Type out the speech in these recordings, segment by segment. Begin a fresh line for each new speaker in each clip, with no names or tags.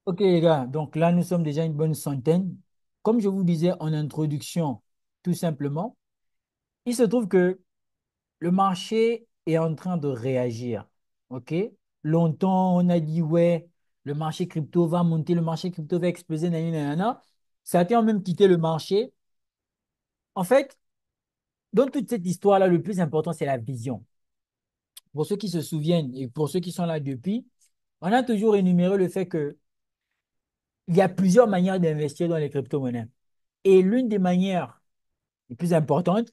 Ok les gars, donc là nous sommes déjà une bonne centaine. Comme je vous disais en introduction, tout simplement, il se trouve que le marché est en train de réagir. Ok? Longtemps on a dit ouais, le marché crypto va monter, le marché crypto va exploser, nanana, nanana. Certains ont même quitté le marché. En fait, dans toute cette histoire-là, le plus important c'est la vision. Pour ceux qui se souviennent et pour ceux qui sont là depuis, on a toujours énuméré le fait que il y a plusieurs manières d'investir dans les crypto-monnaies. Et l'une des manières les plus importantes,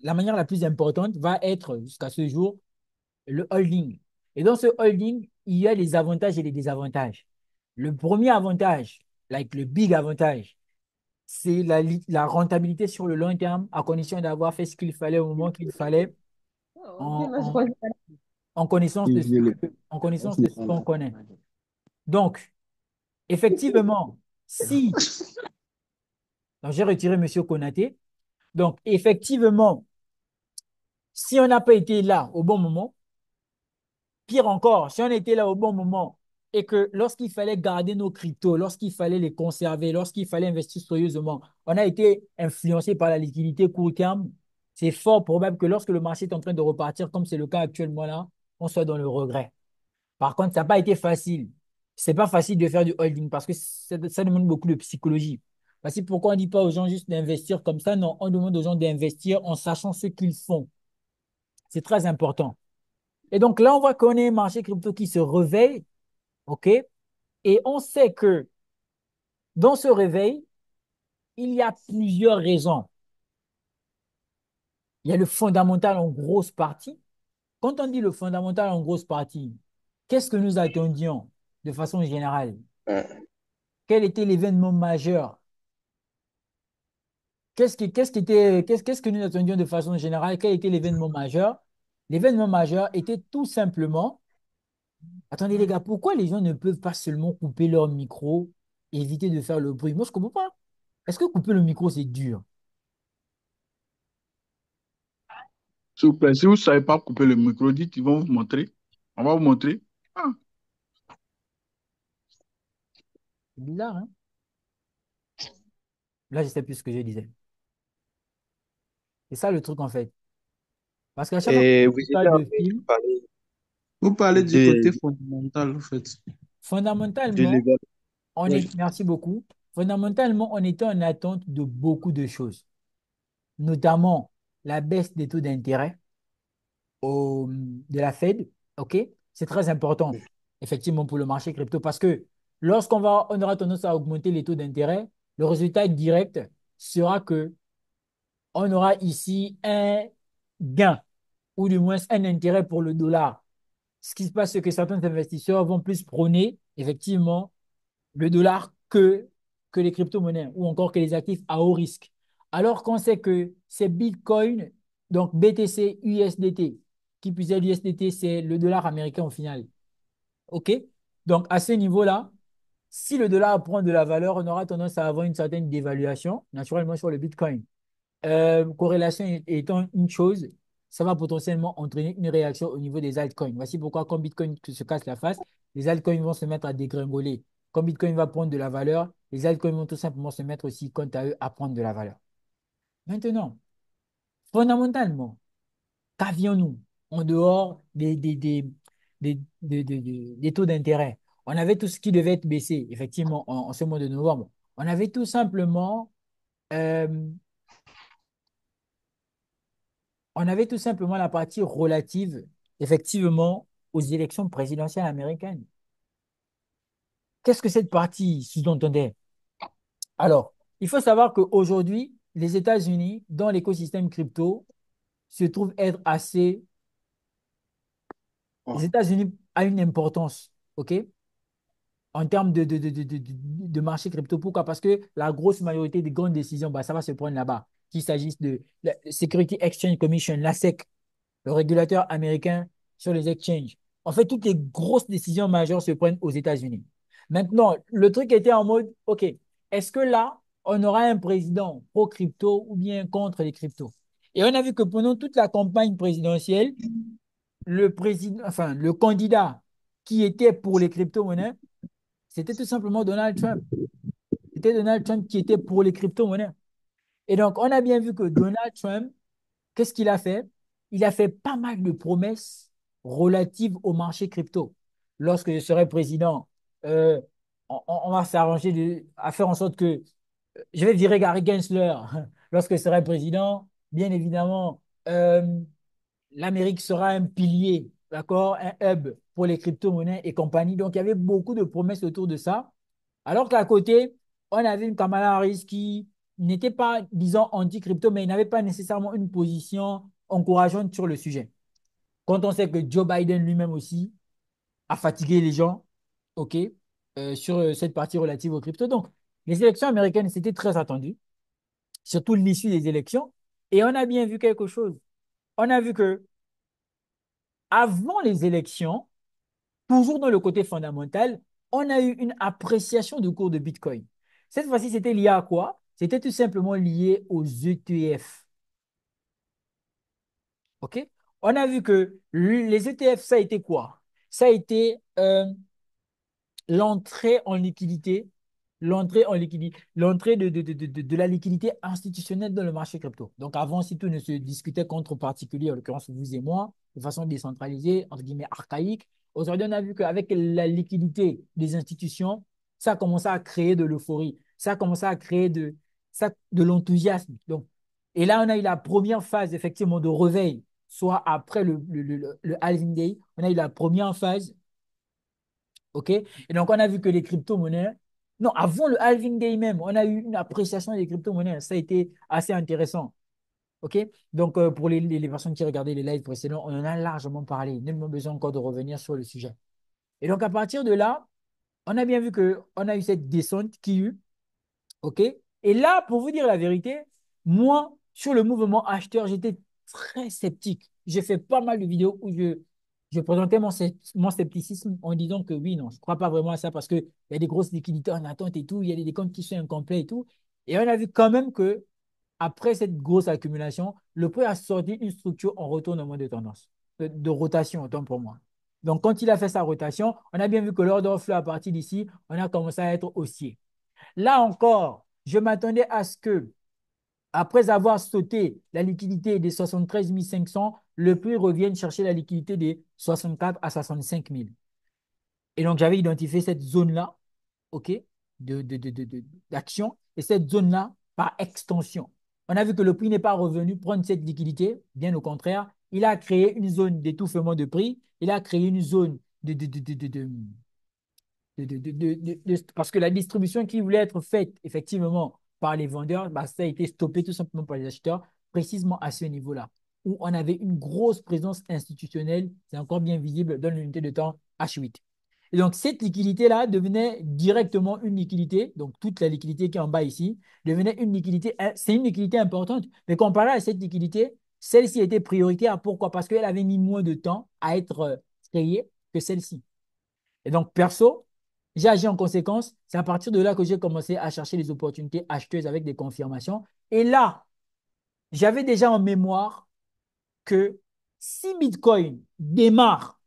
la manière la plus importante va être jusqu'à ce jour le holding. Et dans ce holding, il y a les avantages et les désavantages. Le premier avantage, like le big avantage, c'est la rentabilité sur le long terme, à condition d'avoir fait ce qu'il fallait au moment qu'il fallait, en, en- en connaissance de ce en connaissance de ce qu'on connaît. Donc, effectivement, si, donc j'ai retiré M. Konaté, donc effectivement, si on n'a pas été là au bon moment, pire encore, si on était là au bon moment et que lorsqu'il fallait garder nos cryptos, lorsqu'il fallait les conserver, lorsqu'il fallait investir sérieusement, on a été influencé par la liquidité court terme, c'est fort probable que lorsque le marché est en train de repartir, comme c'est le cas actuellement là, on soit dans le regret. Par contre, ça n'a pas été facile. C'est pas facile de faire du holding parce que ça demande beaucoup de psychologie. Voici pourquoi on ne dit pas aux gens juste d'investir comme ça. Non, on demande aux gens d'investir en sachant ce qu'ils font. C'est très important. Et donc là, on voit qu'on est un marché crypto qui se réveille, OK? Et on sait que dans ce réveil, il y a plusieurs raisons. Il y a le fondamental en grosse partie. Quand on dit le fondamental en grosse partie, qu'est-ce que nous attendions de façon générale? Quel était l'événement majeur? Qu'est-ce que nous attendions de façon générale? Quel était l'événement majeur? L'événement majeur était tout simplement, attendez les gars, pourquoi les gens ne peuvent pas seulement couper leur micro et éviter de faire le bruit? Moi, je ne comprends pas. Est-ce que couper le micro, c'est dur?
S'il vous plaît, si vous ne savez pas couper le micro, dites, ils vont vous montrer. On va vous montrer. Ah,
C'est bizarre, hein? Là, je ne sais plus ce que je disais. C'est ça le truc, en fait. Parce qu'à chaque fois
Et
que
vous
tu
étiez
parles
en
de
train de
film,
parler
Vous parlez du
de,
côté fondamental, en fait.
de
fondamentalement,
l'événement. Oui.
merci beaucoup. Fondamentalement, on était en attente de beaucoup de choses, notamment la baisse des taux d'intérêt de la Fed. OK? C'est très important, effectivement, pour le marché crypto parce que on aura tendance à augmenter les taux d'intérêt, le résultat direct sera que on aura ici un gain ou du moins un intérêt pour le dollar. Ce qui se passe, c'est que certains investisseurs vont plus prôner, effectivement, le dollar que les crypto-monnaies ou encore que les actifs à haut risque. Alors qu'on sait que c'est Bitcoin, donc BTC, USDT, qui plus est l'USDT, c'est le dollar américain au final. OK? Donc, à ce niveau-là, si le dollar prend de la valeur, on aura tendance à avoir une certaine dévaluation, naturellement, sur le Bitcoin. Corrélation étant une chose, ça va potentiellement entraîner une réaction au niveau des altcoins. Voici pourquoi quand Bitcoin se casse la face, les altcoins vont se mettre à dégringoler. Quand Bitcoin va prendre de la valeur, les altcoins vont tout simplement se mettre aussi, quant à eux, à prendre de la valeur. Maintenant, fondamentalement, qu'avions-nous en dehors des taux d'intérêt? On avait tout ce qui devait être baissé, effectivement, en ce mois de novembre. On avait tout simplement euh, on avait tout simplement la partie relative, effectivement, aux élections présidentielles américaines. Qu'est-ce que cette partie sous-entendait? Alors, il faut savoir qu'aujourd'hui, les États-Unis, dans l'écosystème crypto, se trouvent être assez... Les États-Unis ont une importance, OK, en termes de marché crypto. Pourquoi? Parce que la grosse majorité des grandes décisions, bah, ça va se prendre là-bas. Qu'il s'agisse de la Security Exchange Commission, la SEC, le régulateur américain sur les exchanges. En fait, toutes les grosses décisions majeures se prennent aux États-Unis. Maintenant, le truc était en mode, OK, est-ce que là, on aura un président pro-crypto ou bien contre les cryptos? Et on a vu que pendant toute la campagne présidentielle, le président, enfin, le candidat qui était pour les crypto-monnaies, C'était tout simplement Donald Trump. C'était Donald Trump qui était pour les crypto-monnaies. Et donc, on a bien vu que Donald Trump, qu'est-ce qu'il a fait? Il a fait pas mal de promesses relatives au marché crypto. Lorsque je serai président, euh, on va s'arranger à faire en sorte que je vais virer Gary Gensler. Lorsque je serai président, bien évidemment, l'Amérique sera un pilier, d'accord, un hub pour les crypto-monnaies et compagnie. Donc, il y avait beaucoup de promesses autour de ça. Alors qu'à côté, on avait une Kamala Harris qui n'était pas, disons, anti-crypto, mais il n'avait pas nécessairement une position encourageante sur le sujet. Quand on sait que Joe Biden lui-même aussi a fatigué les gens, OK, sur cette partie relative aux crypto. Donc, les élections américaines, c'était très attendu, surtout l'issue des élections. Et on a bien vu quelque chose. On a vu que avant les élections, toujours dans le côté fondamental, on a eu une appréciation du cours de Bitcoin. Cette fois-ci, c'était lié à quoi? C'était tout simplement lié aux ETF. OK? On a vu que les ETF, ça a été quoi? Ça a été l'entrée en liquidité, l'entrée de la liquidité institutionnelle dans le marché crypto. Donc avant, si tout ne se discutait qu'entre particuliers, en l'occurrence vous et moi, de façon décentralisée, entre guillemets archaïque, aujourd'hui on a vu qu'avec la liquidité des institutions, ça a commencé à créer de l'euphorie, ça a commencé à créer de l'enthousiasme. Donc, et là, on a eu la première phase effectivement de réveil, soit après le halving day, on a eu la première phase. OK? Et donc, on a vu que les crypto-monnaies, non, avant le halving day même, on a eu une appréciation des crypto-monnaies. Ça a été assez intéressant. OK? Donc, pour les personnes qui regardaient les lives précédents, on en a largement parlé. Nullement besoin encore de revenir sur le sujet. Et donc, à partir de là, on a bien vu qu'on a eu cette descente qui eut. OK? Et là, pour vous dire la vérité, moi, sur le mouvement acheteur, j'étais très sceptique. J'ai fait pas mal de vidéos où je présentais mon scepticisme en disant que oui, non, je ne crois pas vraiment à ça parce qu'il y a des grosses liquidités en attente et tout, il y a des comptes qui sont incomplets et tout. Et on a vu quand même que après cette grosse accumulation, le prix a sorti une structure en retournement de tendance, de rotation, autant pour moi. Donc, quand il a fait sa rotation, on a bien vu que l'ordre flow à partir d'ici, on a commencé à être haussier. Là encore, je m'attendais à ce que, après avoir sauté la liquidité des 73 500, le prix revienne chercher la liquidité des 64 à 65 000. Et donc, j'avais identifié cette zone-là, OK, d'action, et cette zone-là par extension. On a vu que le prix n'est pas revenu prendre cette liquidité, bien au contraire, il a créé une zone d'étouffement de prix, il a créé une zone parce que la distribution qui voulait être faite effectivement par les vendeurs, bah, ça a été stoppé tout simplement par les acheteurs, précisément à ce niveau-là, où on avait une grosse présence institutionnelle, c'est encore bien visible dans l'unité de temps H8. Et donc, cette liquidité-là devenait directement une liquidité, donc toute la liquidité qui est en bas ici, devenait une liquidité, c'est une liquidité importante, mais comparé à cette liquidité, celle-ci était prioritaire. Pourquoi? Parce qu'elle avait mis moins de temps à être créée que celle-ci. Et donc, perso, j'ai agi en conséquence. C'est à partir de là que j'ai commencé à chercher les opportunités acheteuses avec des confirmations. Et là, j'avais déjà en mémoire que si Bitcoin démarre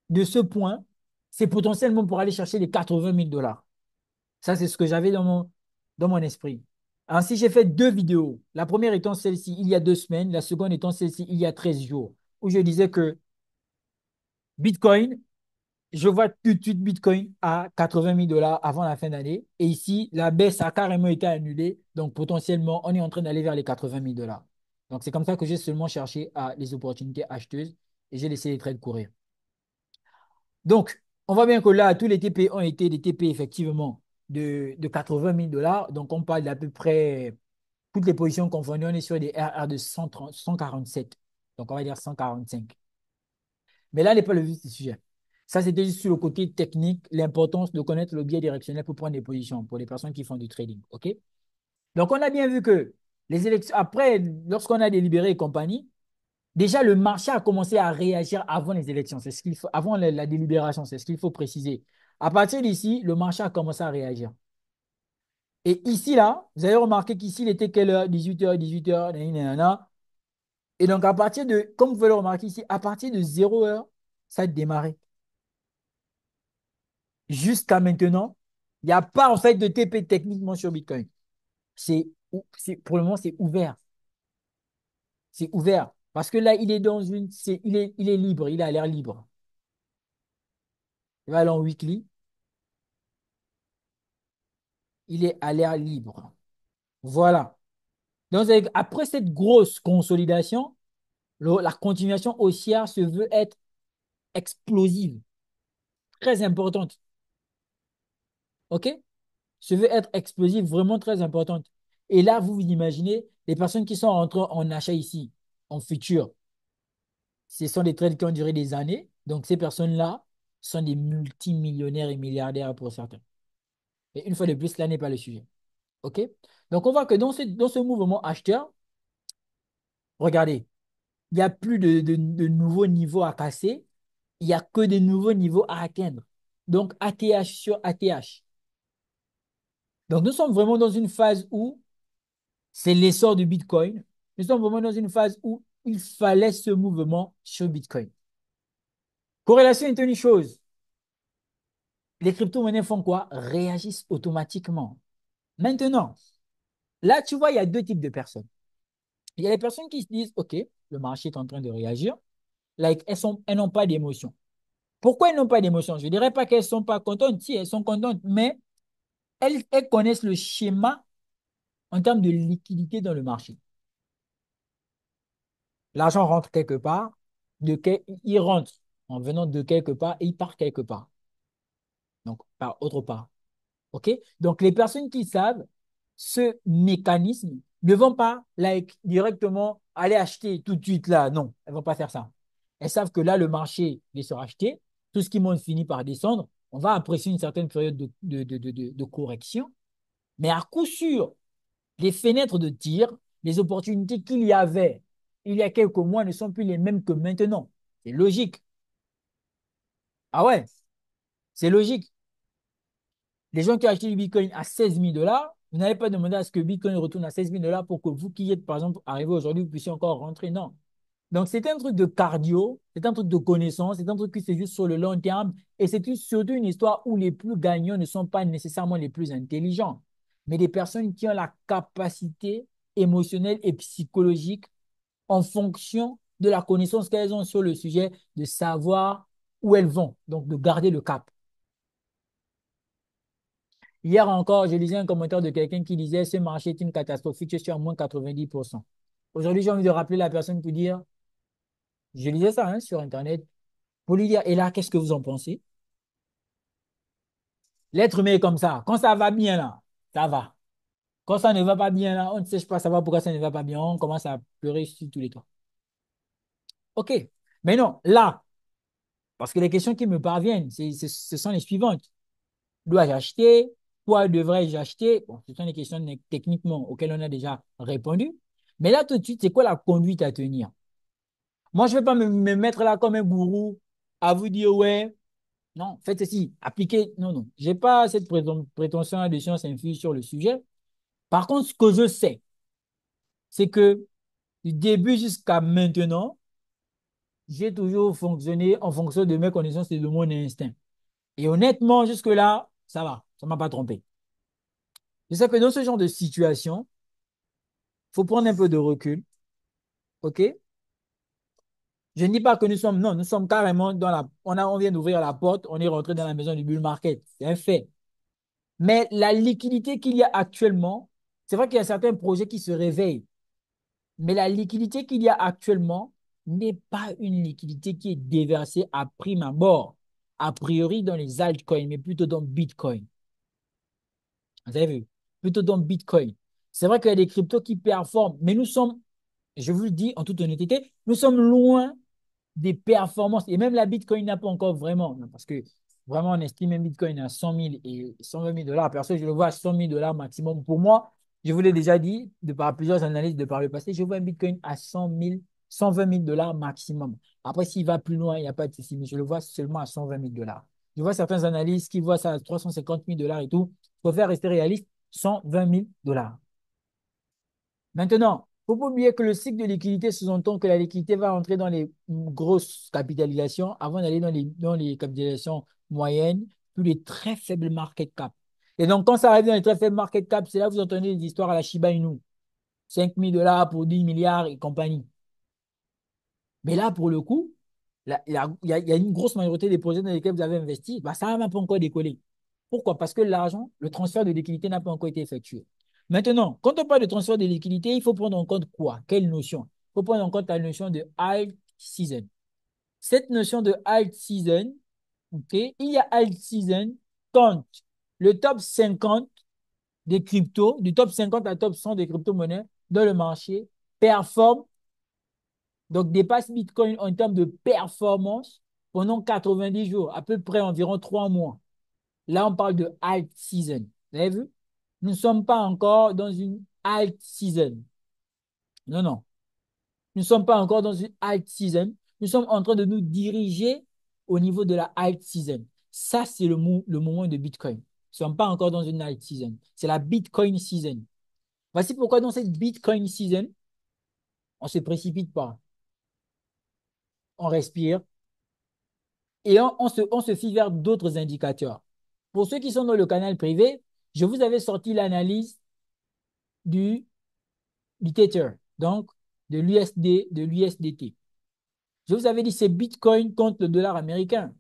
de ce point, c'est potentiellement pour aller chercher les 80 000 $. Ça, c'est ce que j'avais dans mon esprit. Ainsi, j'ai fait deux vidéos. La première étant celle-ci il y a 2 semaines, la seconde étant celle-ci il y a 13 jours, où je disais que Bitcoin, je vois tout de suite Bitcoin à 80 000 $ avant la fin d'année. Et ici, la baisse a carrément été annulée. Donc, potentiellement, on est en train d'aller vers les 80 000 $. Donc, c'est comme ça que j'ai seulement cherché les opportunités acheteuses et j'ai laissé les trades courir. Donc, on voit bien que là, tous les TP ont été des TP effectivement de 80 000 $. Donc, on parle d'à peu près toutes les positions confondues. On est sur des RR de 130, 147. Donc, on va dire 145. Mais là n'est pas le vif du sujet. Ça, c'était juste sur le côté technique, l'importance de connaître le biais directionnel pour prendre des positions pour les personnes qui font du trading. OK? Donc, on a bien vu que les élections, après, lorsqu'on a délibéré et compagnie, déjà le marché a commencé à réagir avant les élections. C'est ce qu'il faut, avant la délibération, c'est ce qu'il faut préciser. À partir d'ici, le marché a commencé à réagir. Et ici, là, vous avez remarqué qu'ici, il était quelle heure? 18h, 18h, nanana. Et donc, à partir de, comme vous pouvez le remarquer ici, à partir de 0 heure, ça a démarré. Jusqu'à maintenant, Il n'y a pas en fait de TP techniquement sur Bitcoin. Pour le moment, c'est ouvert. C'est ouvert. Parce que là, il est dans une. Il est libre, il a l'air libre. Il va aller en weekly, il est à l'air libre. Voilà. Donc, après cette grosse consolidation, la continuation haussière se veut être explosive, très importante. OK? Se veut être explosive, vraiment très importante. Et là, vous vous imaginez, les personnes qui sont entrées en achat ici, en futur, ce sont des trades qui ont duré des années. Donc, ces personnes-là sont des multimillionnaires et milliardaires pour certains. Et une fois de plus, là n'est pas le sujet. OK? Donc, on voit que dans ce mouvement acheteur, regardez, il n'y a plus de nouveaux niveaux à casser. Il n'y a que des nouveaux niveaux à atteindre. Donc, ATH sur ATH. Donc, nous sommes vraiment dans une phase où c'est l'essor du Bitcoin. Nous sommes vraiment dans une phase où il fallait ce mouvement sur Bitcoin. Corrélation est une chose. Les crypto-monnaies font quoi? Réagissent automatiquement. Maintenant, là, tu vois, il y a deux types de personnes. Il y a les personnes qui se disent, OK, le marché est en train de réagir. Like, elles n'ont pas d'émotion. Pourquoi elles n'ont pas d'émotion? Je ne dirais pas qu'elles ne sont pas contentes. Si, elles sont contentes, mais elles connaissent le schéma en termes de liquidité dans le marché. L'argent rentre quelque part, il rentre en venant de quelque part et il part quelque part. Donc, par autre part. OK? Donc, les personnes qui savent ce mécanisme ne vont pas directement aller acheter tout de suite là. Non, elles ne vont pas faire ça. Elles savent que là, le marché les sera acheté. Tout ce qui monte finit par descendre. On va apprécier une certaine période de correction. Mais à coup sûr, les fenêtres de tir, les opportunités qu'il y avait il y a quelques mois ne sont plus les mêmes que maintenant. C'est logique. Ah ouais, c'est logique. Les gens qui ont acheté du Bitcoin à 16 000 $, vous n'allez pas demander à ce que Bitcoin retourne à 16 000 $ pour que vous qui êtes, par exemple, arrivé aujourd'hui, vous puissiez encore rentrer. Non. Donc, c'est un truc de cardio, c'est un truc de connaissance, c'est un truc qui se joue sur le long terme. Et c'est surtout une histoire où les plus gagnants ne sont pas nécessairement les plus intelligents, mais des personnes qui ont la capacité émotionnelle et psychologique en fonction de la connaissance qu'elles ont sur le sujet, de savoir où elles vont, donc de garder le cap. Hier encore, je lisais un commentaire de quelqu'un qui disait ce marché est une catastrophe, je suis à moins 90%. Aujourd'hui, j'ai envie de rappeler la personne pour dire, je lisais ça sur Internet, pour lui dire, et là, qu'est-ce que vous en pensez? L'être humain est comme ça. Quand ça va bien, là, ça va. Quand ça ne va pas bien, là, on ne sait pas savoir pourquoi ça ne va pas bien, on commence à pleurer sur tous les toits. OK. Mais non, là, parce que les questions qui me parviennent, ce sont les suivantes. Dois-je acheter? Quoi devrais-je acheter? Bon, ce sont des questions techniquement auxquelles on a déjà répondu. Mais là, tout de suite, c'est quoi la conduite à tenir? Moi, je ne vais pas me mettre là comme un gourou à vous dire, ouais, non, faites ceci, appliquez. Non, non. Je n'ai pas cette prétention de science infuse sur le sujet. Par contre, ce que je sais, c'est que du début jusqu'à maintenant, j'ai toujours fonctionné en fonction de mes connaissances et de mon instinct. Et honnêtement, jusque-là, ça va. Ça ne m'a pas trompé. Je sais que dans ce genre de situation, il faut prendre un peu de recul. OK? Je ne dis pas que nous sommes, non, nous sommes carrément dans la, on vient d'ouvrir la porte, on est rentré dans la maison du bull market. C'est un fait. Mais la liquidité qu'il y a actuellement, c'est vrai qu'il y a certains projets qui se réveillent, mais la liquidité qu'il y a actuellement n'est pas une liquidité qui est déversée à prime abord, a priori dans les altcoins, mais plutôt dans Bitcoin. Vous avez vu? Plutôt dans Bitcoin. C'est vrai qu'il y a des cryptos qui performent, mais nous sommes, je vous le dis en toute honnêteté, nous sommes loin des performances. Et même la Bitcoin n'a pas encore vraiment, parce que vraiment, on estime un Bitcoin à 100 000 et 120 000 $. Perso, je le vois à 100 000 $ maximum. Pour moi, je vous l'ai déjà dit, de par plusieurs analyses de par le passé, je vois un Bitcoin à 100 000, 120 000 $ maximum. Après, s'il va plus loin, il n'y a pas de souci, mais je le vois seulement à 120 000 $. Je vois certaines analyses qui voient ça à 350 000 $ et tout. Il faut faire rester réaliste, 120 000 $. Maintenant, il ne faut pas oublier que le cycle de liquidité sous-entend que la liquidité va entrer dans les grosses capitalisations avant d'aller dans les capitalisations moyennes, puis les très faibles market cap. Et donc, quand ça arrive dans les très faibles market cap, c'est là que vous entendez des histoires à la Shiba Inu. 5 000 $ pour 10 milliards et compagnie. Mais là, pour le coup, il y a une grosse majorité des projets dans lesquels vous avez investi, bah, ça n'a même pas encore décollé. Pourquoi? Parce que l'argent, le transfert de liquidité n'a pas encore été effectué. Maintenant, quand on parle de transfert de liquidité, il faut prendre en compte quoi? Quelle notion? Il faut prendre en compte la notion de alt season. Cette notion de alt season, ok, il y a alt season quand le top 50 des cryptos, du top 50 à top 100 des crypto-monnaies dans le marché performe, donc dépasse Bitcoin en termes de performance pendant 90 jours, à peu près environ 3 mois. Là, on parle de alt season. Vous avez vu? Nous ne sommes pas encore dans une alt season. Non, non. Nous ne sommes pas encore dans une alt season. Nous sommes en train de nous diriger au niveau de la alt season. Ça, c'est le moment de Bitcoin. Nous ne sommes pas encore dans une alt season. C'est la Bitcoin season. Voici pourquoi dans cette Bitcoin season, on ne se précipite pas. On respire et on se fie vers d'autres indicateurs. Pour ceux qui sont dans le canal privé, je vous avais sorti l'analyse du, du Tether, donc de l'USD, de l'USDT. Je vous avais dit c'est Bitcoin contre le dollar américain.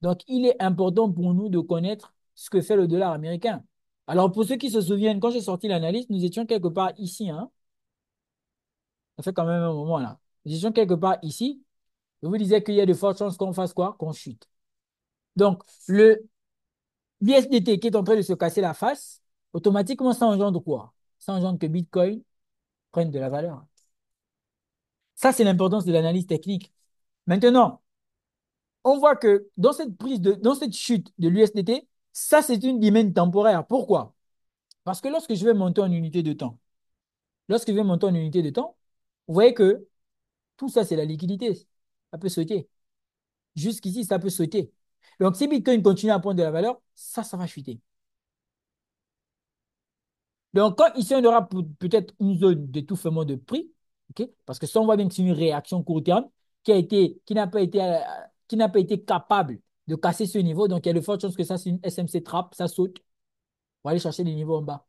Donc, il est important pour nous de connaître ce que fait le dollar américain. Alors, pour ceux qui se souviennent, quand j'ai sorti l'analyse, nous étions quelque part ici. Hein. Ça fait quand même un moment là. Nous étions quelque part ici. Je vous disais qu'il y a de fortes chances qu'on fasse quoi? Qu'on chute. Donc, le l'USDT qui est en train de se casser la face, automatiquement, ça engendre quoi? Ça engendre que Bitcoin prenne de la valeur. Ça, c'est l'importance de l'analyse technique. Maintenant, on voit que dans cette chute de l'USDT, ça, c'est une dimension temporaire. Pourquoi? Parce que lorsque je vais monter en unité de temps, lorsque je vais monter en unité de temps, vous voyez que tout ça, c'est la liquidité. Ça peut sauter. Jusqu'ici, ça peut sauter. Donc, si Bitcoin continue à prendre de la valeur, ça va chuter. Donc, quand ici, on aura peut-être une zone d'étouffement de prix, ok, parce que ça, on voit bien que c'est une réaction court terme qui n'a pas été capable de casser ce niveau. Donc, il y a de fortes chances que ça, c'est une SMC trap, ça saute. On va aller chercher les niveaux en bas.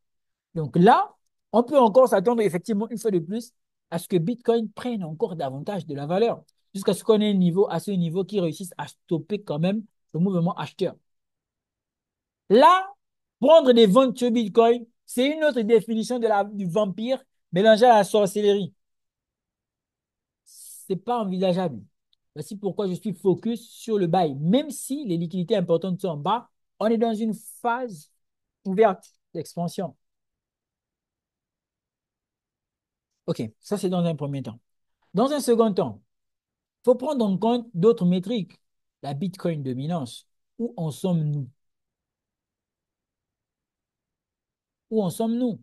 Donc là, on peut encore s'attendre effectivement une fois de plus à ce que Bitcoin prenne encore davantage de la valeur, jusqu'à ce qu'on ait un niveau, à ce niveau qui réussisse à stopper quand même le mouvement acheteur. Là, prendre des ventes sur Bitcoin, c'est une autre définition du vampire mélangé à la sorcellerie. Ce n'est pas envisageable. Voici pourquoi je suis focus sur le buy. Même si les liquidités importantes sont en bas, on est dans une phase ouverte d'expansion. OK, ça c'est dans un premier temps. Dans un second temps, il faut prendre en compte d'autres métriques. La Bitcoin dominance. Où en sommes-nous? Où en sommes-nous?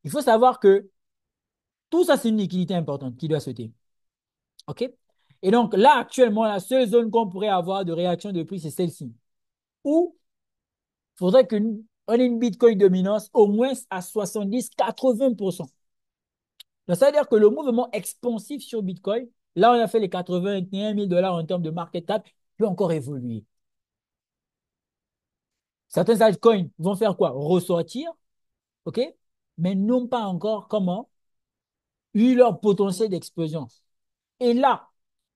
Il faut savoir que tout ça, c'est une liquidité importante qui doit sauter. OK? Et donc là, actuellement, la seule zone qu'on pourrait avoir de réaction de prix, c'est celle-ci. Où il faudrait qu'on ait une Bitcoin dominance au moins à 70-80%. Donc, ça veut dire que le mouvement expansif sur Bitcoin, là, on a fait les 81 000 $ en termes de market cap, peut encore évoluer. Certains altcoins vont faire quoi? Ressortir, OK? Mais n'ont pas encore comment eu leur potentiel d'explosion. Et là,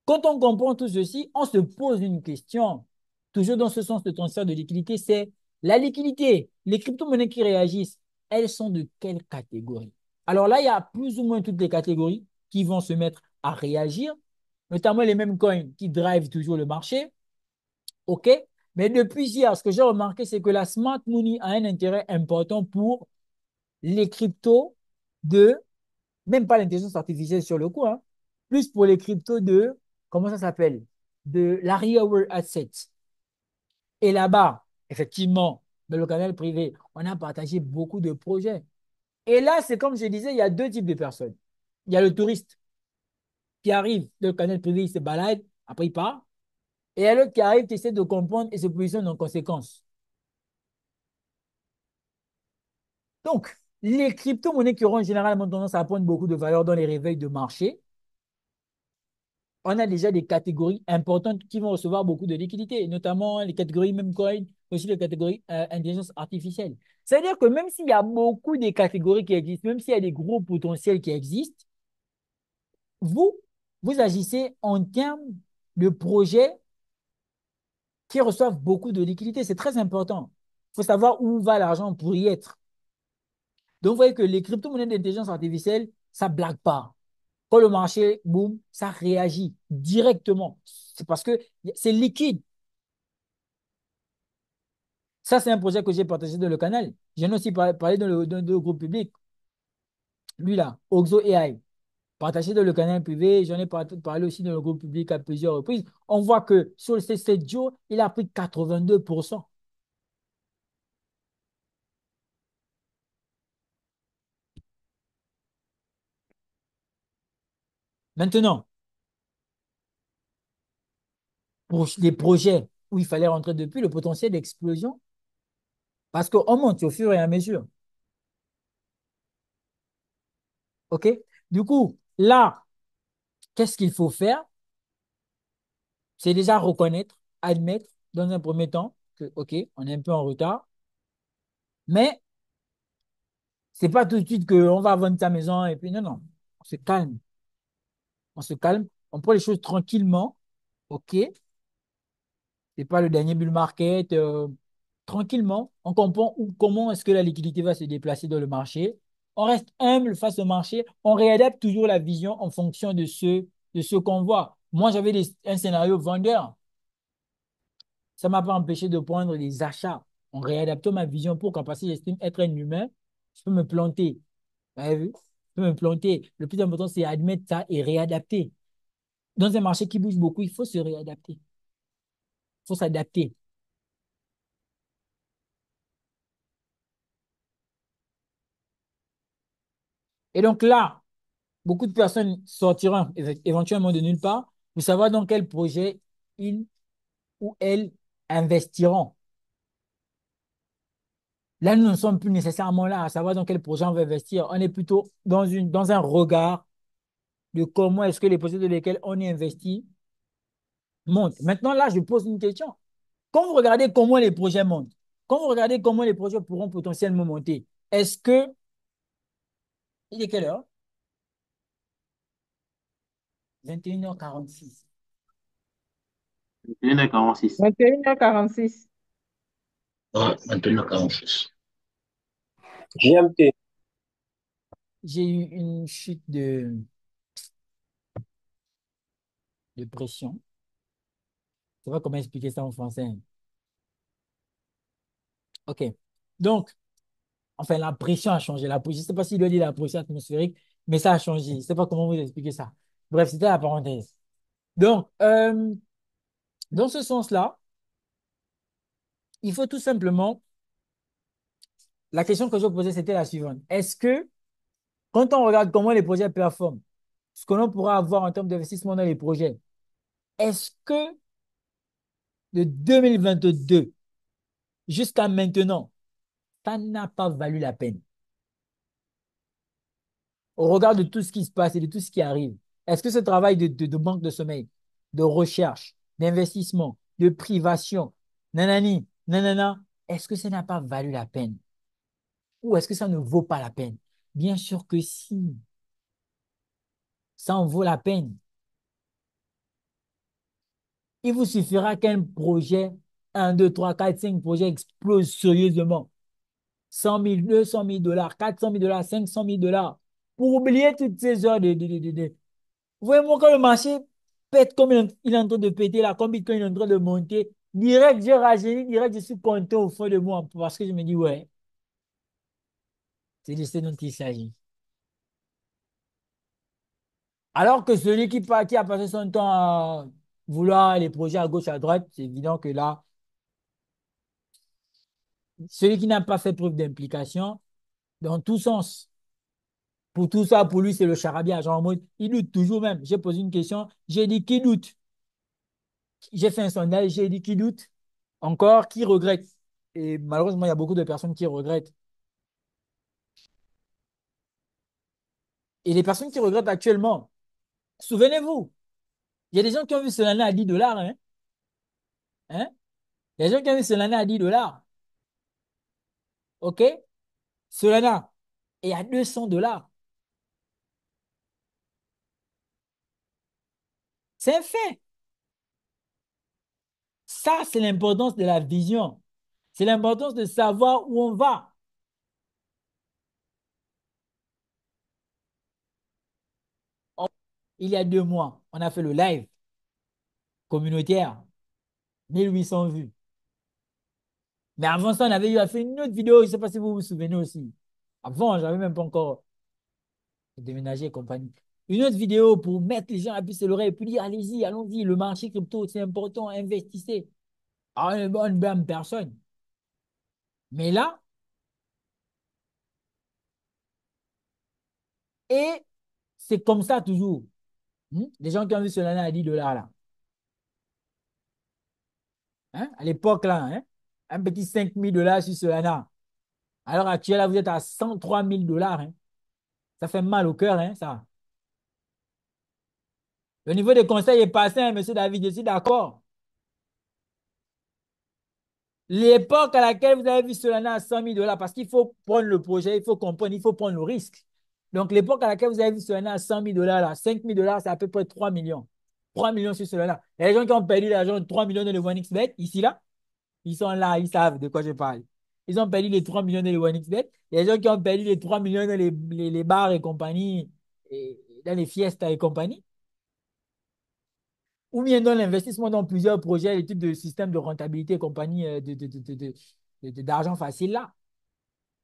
quand on comprend tout ceci, on se pose une question, toujours dans ce sens de transfert de liquidité, c'est la liquidité, les crypto-monnaies qui réagissent, elles sont de quelle catégorie? Alors là, il y a plus ou moins toutes les catégories qui vont se mettre à réagir, notamment les mêmes coins qui drivent toujours le marché, OK? Mais depuis hier, ce que j'ai remarqué, c'est que la smart money a un intérêt important pour les cryptos de, même pas l'intelligence artificielle sur le coup, hein, plus pour les cryptos de, comment ça s'appelle? De la real assets. Et là-bas, effectivement, dans le canal privé, on a partagé beaucoup de projets. Et là, c'est comme je disais, il y a deux types de personnes. Il y a le touriste qui arrive dans le canal privé, il se balade, après il part. Et il y a l'autre qui arrive, qui essaie de comprendre et se positionne en conséquence. Donc, les crypto-monnaies qui auront généralement tendance à prendre beaucoup de valeur dans les réveils de marché, on a déjà des catégories importantes qui vont recevoir beaucoup de liquidités, notamment les catégories meme coin, aussi la catégorie intelligence artificielle. C'est-à-dire que même s'il y a beaucoup de catégories qui existent, même s'il y a des gros potentiels qui existent, vous, vous agissez en termes de projets qui reçoivent beaucoup de liquidités. C'est très important. Il faut savoir où va l'argent pour y être. Donc, vous voyez que les crypto-monnaies d'intelligence artificielle, ça ne blague pas. Quand le marché, boum, ça réagit directement. C'est parce que c'est liquide. Ça, c'est un projet que j'ai partagé dans le canal. J'en ai aussi parlé dans le groupe public. Lui là, Oxo AI, partagé dans le canal privé. J'en ai parlé aussi dans le groupe public à plusieurs reprises. On voit que sur ces 7 jours, il a pris 82%. Maintenant, pour les projets où il fallait rentrer depuis, le potentiel d'explosion, parce qu'on monte au fur et à mesure. OK? Du coup, là, qu'est-ce qu'il faut faire? C'est déjà reconnaître, admettre dans un premier temps que, OK, on est un peu en retard, mais c'est pas tout de suite qu'on va vendre sa maison et puis non, non, on se calme, on se calme, on prend les choses tranquillement, OK, c'est pas le dernier bull market, tranquillement, on comprend comment est-ce que la liquidité va se déplacer dans le marché, on reste humble face au marché, on réadapte toujours la vision en fonction de ce qu'on voit. Moi, j'avais un scénario vendeur. Ça ne m'a pas empêché de prendre des achats en réadaptant ma vision pour qu'en passé, j'estime être un humain. Je peux me planter. Vous avez vu? Je peux me planter. Le plus important, c'est admettre ça et réadapter. Dans un marché qui bouge beaucoup, il faut se réadapter. Il faut s'adapter. Et donc là, beaucoup de personnes sortiront éventuellement de nulle part pour savoir dans quel projet ils ou elles investiront. Là, nous ne sommes plus nécessairement là à savoir dans quel projet on va investir. On est plutôt dans un regard de comment est-ce que les projets dans lesquels on est investi montent. Maintenant, là, je pose une question. Quand vous regardez comment les projets montent, quand vous regardez comment les projets pourront potentiellement monter, est-ce que, il est quelle heure? 21h46.
1h46.
21h46.
Ouais, 21h46. GMT.
J'ai eu une chute de pression. Je ne sais pas comment expliquer ça en français. OK. Donc, enfin, la pression a changé. Je ne sais pas s'il doit dire la pression atmosphérique, mais ça a changé. Je ne sais pas comment vous expliquer ça. Bref, c'était la parenthèse. Donc, dans ce sens-là, il faut tout simplement, la question que je posais, c'était la suivante. Est-ce que, quand on regarde comment les projets performent, ce que l'on pourra avoir en termes d'investissement dans les projets, est-ce que de 2022 jusqu'à maintenant, ça n'a pas valu la peine? Au regard de tout ce qui se passe et de tout ce qui arrive, est-ce que ce travail de banque de sommeil, de recherche, d'investissement, de privation, nanani, nanana, est-ce que ça n'a pas valu la peine? Ou est-ce que ça ne vaut pas la peine? Bien sûr que si, ça en vaut la peine. Il vous suffira qu'un projet, un, 2, 3, 4, 5 projets explosent sérieusement. 100 000, 200 000 dollars, 400 000 dollars, 500 000 dollars. Pour oublier toutes ces heures de. Vous voyez, moi, quand le marché pète comme il est en train de péter là, comme Bitcoin est en train de monter, direct, je rajeunis, direct, je suis content au fond de moi parce que je me dis, ouais, c'est de ce dont il s'agit. Alors que celui qui a passé son temps à vouloir les projets à gauche, à droite, c'est évident que là, celui qui n'a pas fait preuve d'implication, dans tout sens, pour tout ça, pour lui, c'est le charabia. Genre en mode, il doute toujours même. J'ai posé une question, j'ai dit qui doute. J'ai fait un sondage, j'ai dit qui doute. Encore, qui regrette. Et malheureusement, il y a beaucoup de personnes qui regrettent. Et les personnes qui regrettent actuellement, souvenez-vous, il y a des gens qui ont vu Solana à 10 dollars. Hein? Hein? Il y a des gens qui ont vu Solana à 10 dollars. OK? Solana est à 200 dollars. C'est un fait. Ça, c'est l'importance de la vision. C'est l'importance de savoir où on va. Il y a 2 mois, on a fait le live communautaire, 1800 vues. Mais avant ça, on avait eu à faire une autre vidéo, je ne sais pas si vous vous souvenez aussi. Avant, je n'avais même pas encore déménagé et compagnie. Une autre vidéo pour mettre les gens à puce à l'oreille et puis dire, allez-y, allons-y, le marché crypto, c'est important, investissez. Ah, on est bonne, bonne personne. Mais là, et c'est comme ça toujours. Les gens qui ont vu Solana à 10 dollars là. Hein? À l'époque là, hein? Un petit 5 000 dollars sur Solana. À l'heure actuelle, là, vous êtes à 103 000 dollars. Hein? Ça fait mal au cœur, hein, ça. Le niveau de conseil est passé, hein, monsieur David, je suis d'accord. L'époque à laquelle vous avez vu Solana à 100 000 dollars, parce qu'il faut prendre le projet, il faut comprendre, il faut prendre le risque. Donc, l'époque à laquelle vous avez vu Solana à 100 000 dollars, là, 5 000 dollars, c'est à peu près 3 millions. 3 millions sur Solana. Il y a des gens qui ont perdu l'argent de 3 millions dans le 1xBet, ici, là. Ils sont là, ils savent de quoi je parle. Ils ont perdu les 3 millions dans le 1xBet. Il y a des gens qui ont perdu les 3 millions dans les bars et compagnie, et dans les fiestas et compagnie. Ou bien dans l'investissement dans plusieurs projets, les types de systèmes de rentabilité et compagnie d'argent facile là.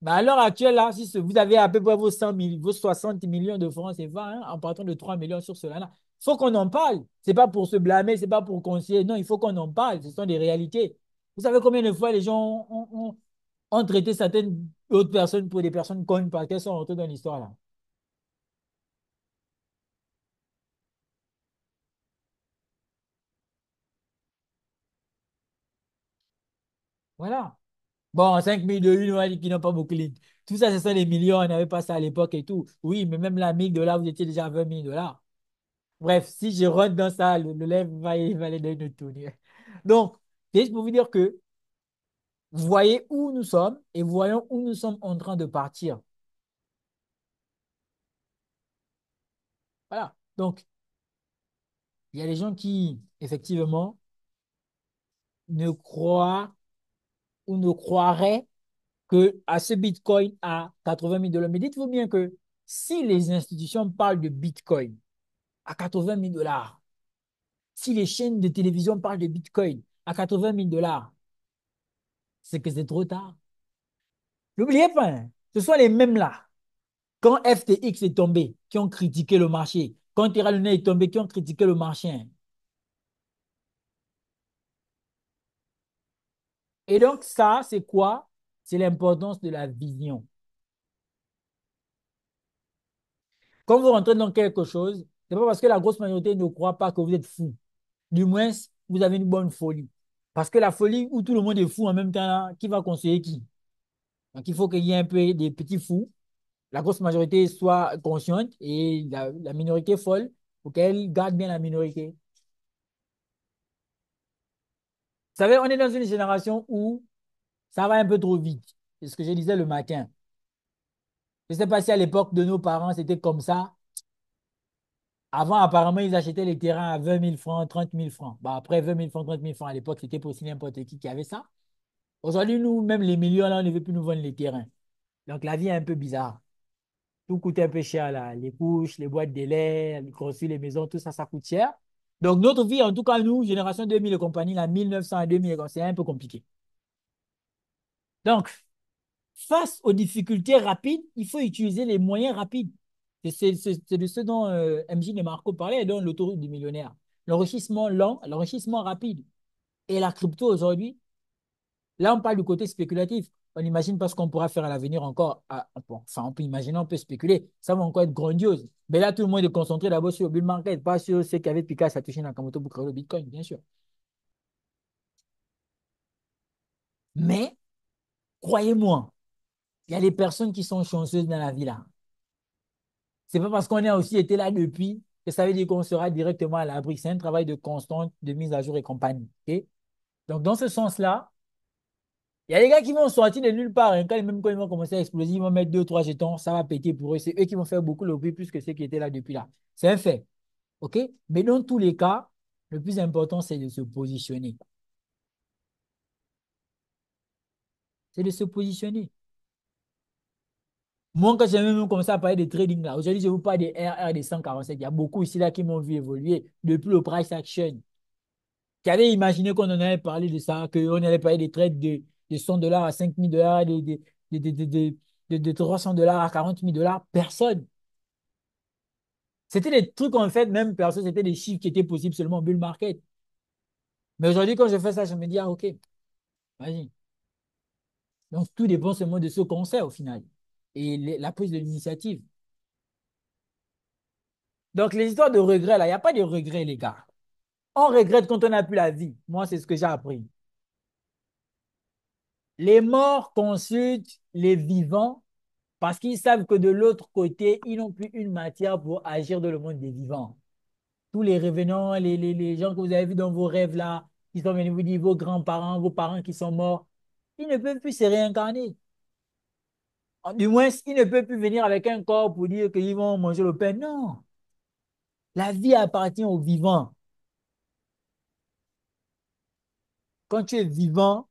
Mais à l'heure actuelle, là, si vous avez à peu près vos 100 000, vos 60 millions de francs CFA, hein, en partant de 3 millions sur cela là, il faut qu'on en parle. Ce n'est pas pour se blâmer, ce n'est pas pour conseiller. Non, il faut qu'on en parle. Ce sont des réalités. Vous savez combien de fois les gens ont traité certaines autres personnes pour des personnes connes parce qu'elles sont rentrées dans l'histoire là. Voilà. Bon, 5 000 de une, on a dit qu'ils n'ont pas beaucoup. Tout ça, ce sont des millions. On n'avait pas ça à l'époque et tout. Oui, mais même la 1 000 dollars, vous étiez déjà à 20 000 dollars. Bref, si je rentre dans ça, le lève va aller dans une tournure. Donc, c'est juste pour vous dire que vous voyez où nous sommes et voyons où nous sommes en train de partir. Voilà. Donc, il y a des gens qui, effectivement, ne croient ou ne croiraient que à ce Bitcoin à 80 000 dollars. Mais dites-vous bien que si les institutions parlent de Bitcoin à 80 000 dollars, si les chaînes de télévision parlent de Bitcoin à 80 000 dollars, c'est que c'est trop tard. N'oubliez pas, hein, ce sont les mêmes là. Quand FTX est tombé, qui ont critiqué le marché. Quand Terra Luna est tombé, qui ont critiqué le marché. Hein. Et donc, ça, c'est quoi? C'est l'importance de la vision. Quand vous rentrez dans quelque chose, c'est pas parce que la grosse majorité ne croit pas que vous êtes fou. Du moins, vous avez une bonne folie. Parce que la folie où tout le monde est fou en même temps, là, qui va conseiller qui? Donc, il faut qu'il y ait un peu des petits fous. La grosse majorité soit consciente et la minorité folle pour qu'elle garde bien la minorité. Vous savez, on est dans une génération où ça va un peu trop vite. C'est ce que je disais le matin. Je ne sais pas si à l'époque de nos parents, c'était comme ça. Avant, apparemment, ils achetaient les terrains à 20 000 francs, 30 000 francs. Bah, après 20 000 francs, 30 000 francs, à l'époque, c'était pour signer n'importe qui avait ça. Aujourd'hui, nous, même les millions, là, on ne veut plus nous vendre les terrains. Donc, la vie est un peu bizarre. Tout coûte un peu cher, là. Les couches, les boîtes de lait, construire les maisons, tout ça, ça coûte cher. Donc, notre vie, en tout cas, nous, génération 2000 et compagnie, là, 1900 à 2000, c'est un peu compliqué. Donc, face aux difficultés rapides, il faut utiliser les moyens rapides. C'est de ce dont MJ et Marco parlaient, dont l'autoroute du millionnaire. L'enrichissement lent, l'enrichissement rapide. Et la crypto aujourd'hui, là, on parle du côté spéculatif. On imagine pas ce qu'on pourra faire à l'avenir encore. Bon, enfin, on peut imaginer, on peut spéculer. Ça va encore être grandiose. Mais là, tout le monde est concentré d'abord sur le bull market, pas sur ce qu'avait Pika Satoshi Nakamoto pour créer le Bitcoin, bien sûr. Mais, croyez-moi, il y a des personnes qui sont chanceuses dans la vie là. C'est pas parce qu'on a aussi été là depuis que ça veut dire qu'on sera directement à l'abri. C'est un travail de constante, de mise à jour et compagnie. Okay? Donc, dans ce sens-là, il y a des gars qui vont sortir de nulle part, hein. Même quand ils vont commencer à exploser, ils vont mettre deux, trois jetons, ça va péter pour eux. C'est eux qui vont faire beaucoup le prix plus que ceux qui étaient là depuis là. C'est un fait. OK? Mais dans tous les cas, le plus important, c'est de se positionner. C'est de se positionner. Moi, quand j'ai même commencé à parler de trading là, aujourd'hui, je vous parle des RR des 147. Il y a beaucoup ici là qui m'ont vu évoluer depuis le price action. Qui avaient imaginé qu'on en allait parler de ça, qu'on allait parler des trades de $100 à $5 000, de $300 à $40 000. Personne. C'était des trucs en fait, même personne, c'était des chiffres qui étaient possibles seulement en bull market. Mais aujourd'hui, quand je fais ça, je me dis, ah, ok, vas-y. Donc, tout dépend seulement de ce qu'on sait au final et la prise de l'initiative. Donc, les histoires de regrets, là, il n'y a pas de regrets, les gars. On regrette quand on n'a plus la vie. Moi, c'est ce que j'ai appris. Les morts consultent les vivants parce qu'ils savent que de l'autre côté, ils n'ont plus une matière pour agir dans le monde des vivants. Tous les revenants, les gens que vous avez vus dans vos rêves là, qui sont venus vous dire vos grands-parents, vos parents qui sont morts, ils ne peuvent plus se réincarner. Du moins, ils ne peuvent plus venir avec un corps pour dire qu'ils vont manger le pain. Non, la vie appartient aux vivants. Quand tu es vivant,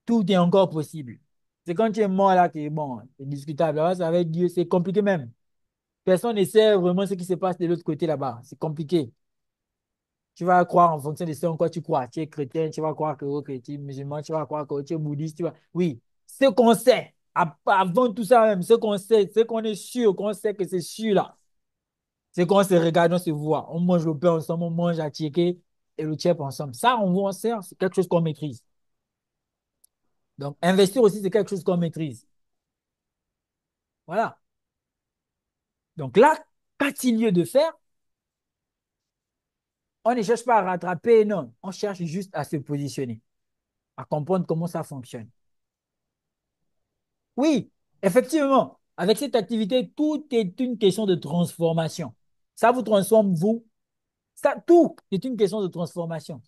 tout est encore possible. C'est quand tu es mort là que bon, c'est discutable. Là, ça va être Dieu, c'est compliqué même. Personne ne sait vraiment ce qui se passe de l'autre côté là-bas. C'est compliqué. Tu vas croire en fonction de ce en quoi tu crois. Tu es chrétien, tu vas croire que ok, tu es musulman, tu vas croire que tu es bouddhiste. Oui, ce qu'on sait, avant tout ça même, ce qu'on sait, ce qu'on est sûr, qu'on sait que c'est sûr là, c'est qu'on se regarde, on se voit. On mange le pain ensemble, on mange à tiéké et le tchèp ensemble. Ça, on voit, on sait, c'est quelque chose qu'on maîtrise. Donc, investir aussi, c'est quelque chose qu'on maîtrise. Voilà. Donc là, qu'a-t-il lieu de faire? On ne cherche pas à rattraper, non. On cherche juste à se positionner, à comprendre comment ça fonctionne. Oui, effectivement, avec cette activité, tout est une question de transformation. Ça vous transforme, vous. Ça, tout est une question de transformation.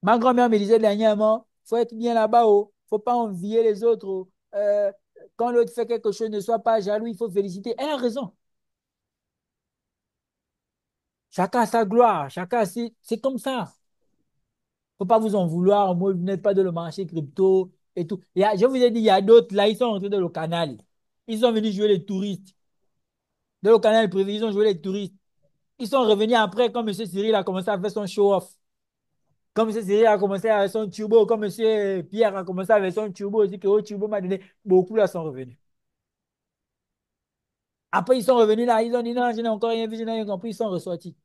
Ma grand-mère me disait dernièrement, il faut être bien là-bas, oh. Faut pas envier les autres, oh. Quand l'autre fait quelque chose, ne sois pas jaloux, il faut féliciter. Elle a raison. Chacun a sa gloire, chacun a c'est comme ça. Faut pas vous en vouloir, moi, vous n'êtes pas dans le marché crypto et tout. Je vous ai dit, il y a d'autres, là, ils sont entrés dans le canal. Ils sont venus jouer les touristes. Dans le canal privé, ils ont joué les touristes. Ils sont revenus après, quand M. Cyril a commencé à faire son show-off. Comme M. Cyril a commencé avec son turbo, comme M. Pierre a commencé avec son turbo, aussi que le turbo m'a donné, beaucoup là sont revenus. Après, ils sont revenus là, ils ont dit non, je n'ai encore rien vu, je n'ai rien compris, ils sont ressortis.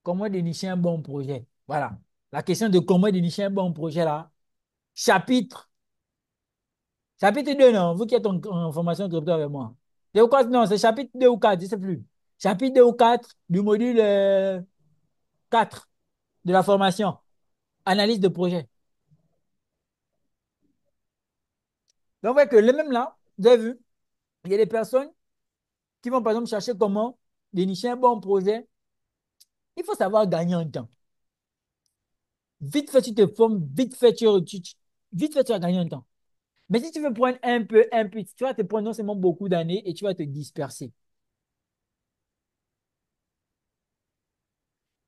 Comment dénicher un bon projet? Voilà. La question de comment dénicher un bon projet là. Chapitre. Chapitre 2 non? Vous qui êtes en formation crypto avec moi. Deux ou quatre, non, c'est chapitre 2 ou 4 je ne sais plus. Chapitre 2 ou 4 du module 4 de la formation. Analyse de projet. Donc, vous voyez que le même là, vous avez vu, il y a des personnes qui vont par exemple chercher comment dénicher un bon projet. Il faut savoir gagner en temps. Vite fait, tu te formes, vite fait, tu vas gagner en temps. Mais si tu veux prendre un peu, tu vas te prendre non seulement beaucoup d'années et tu vas te disperser.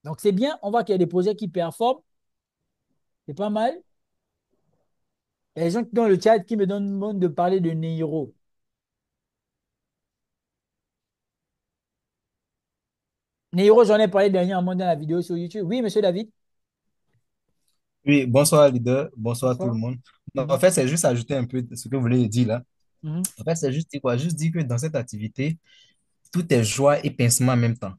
Donc, c'est bien, on voit qu'il y a des projets qui performent, c'est pas mal. Il y a des gens qui dans le chat qui me demandent de parler de Neiro. Neiro, j'en ai parlé dernièrement dans la vidéo sur YouTube. Oui, monsieur David.
Oui, bonsoir leader, bonsoir tout le
Bonsoir.
monde. Non, en
Mhm,
fait, c'est juste ajouter un peu ce que vous voulez dire là.
mhm.
En fait, c'est juste dire quoi? Juste dire que dans cette activité, tout est joie et pincement en même temps.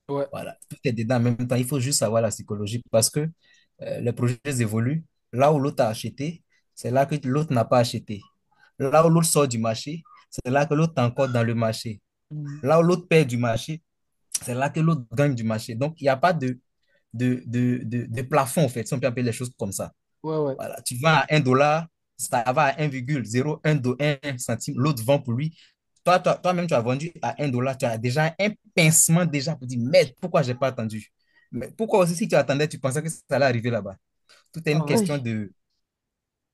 Ouais.
Voilà, tout est dedans en même temps. Il faut juste savoir la psychologie parce que les projets évoluent. Là où l'autre a acheté, c'est là que l'autre n'a pas acheté. Là où l'autre sort du marché, c'est là que l'autre est encore dans le marché.
Mhm.
Là où l'autre perd du marché, c'est là que l'autre gagne du marché. Donc, il n'y a pas de plafond, en fait, si on peut appeler les choses comme ça.
Ouais, ouais.
Voilà, tu vends à $1, ça va à 1,01 centime, l'autre vend pour lui. Toi-même, tu as vendu à 1 dollar, tu as déjà un pincement déjà pour dire, mais pourquoi je n'ai pas attendu? Mais pourquoi aussi, si tu attendais, tu pensais que ça allait arriver là-bas? Tout est une
Ah
question
oui,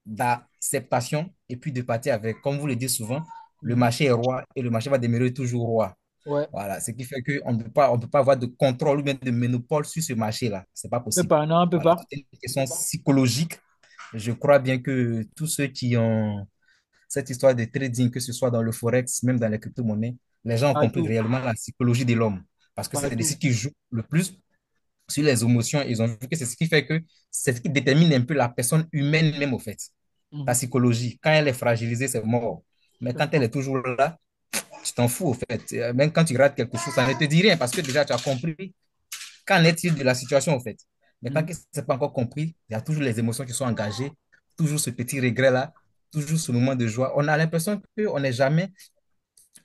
d'acceptation et puis de partir avec, comme vous le dites souvent, le
mhm.
marché est roi et le marché va demeurer toujours roi.
Ouais.
Voilà, ce qui fait qu'on ne peut pas avoir de contrôle ou bien de monopole sur ce marché-là. Ce n'est pas
On peut
possible.
pas, non, on peut
Voilà,
pas.
tout est une question psychologique. Je crois bien que tous ceux qui ont cette histoire de trading, que ce soit dans le forex, même dans les crypto-monnaies, les gens ont compris
Partout,
réellement la psychologie de l'homme. Parce que c'est des
partout.
sites qui jouent le plus sur les émotions. Ils ont vu que c'est ce qui fait que c'est ce qui détermine un peu la personne humaine même au fait. Ta
Mhm.
psychologie. Quand elle est fragilisée, c'est mort. Mais
C'est
quand elle
fort.
est toujours là, tu t'en fous au fait. Même quand tu rates quelque chose, ça ne te dit rien parce que déjà tu as compris qu'en est-il de la situation au fait. Mais tant
Mhm.
que ce n'est pas encore compris, il y a toujours les émotions qui sont engagées, toujours ce petit regret-là, toujours ce moment de joie. On a l'impression qu'on n'est jamais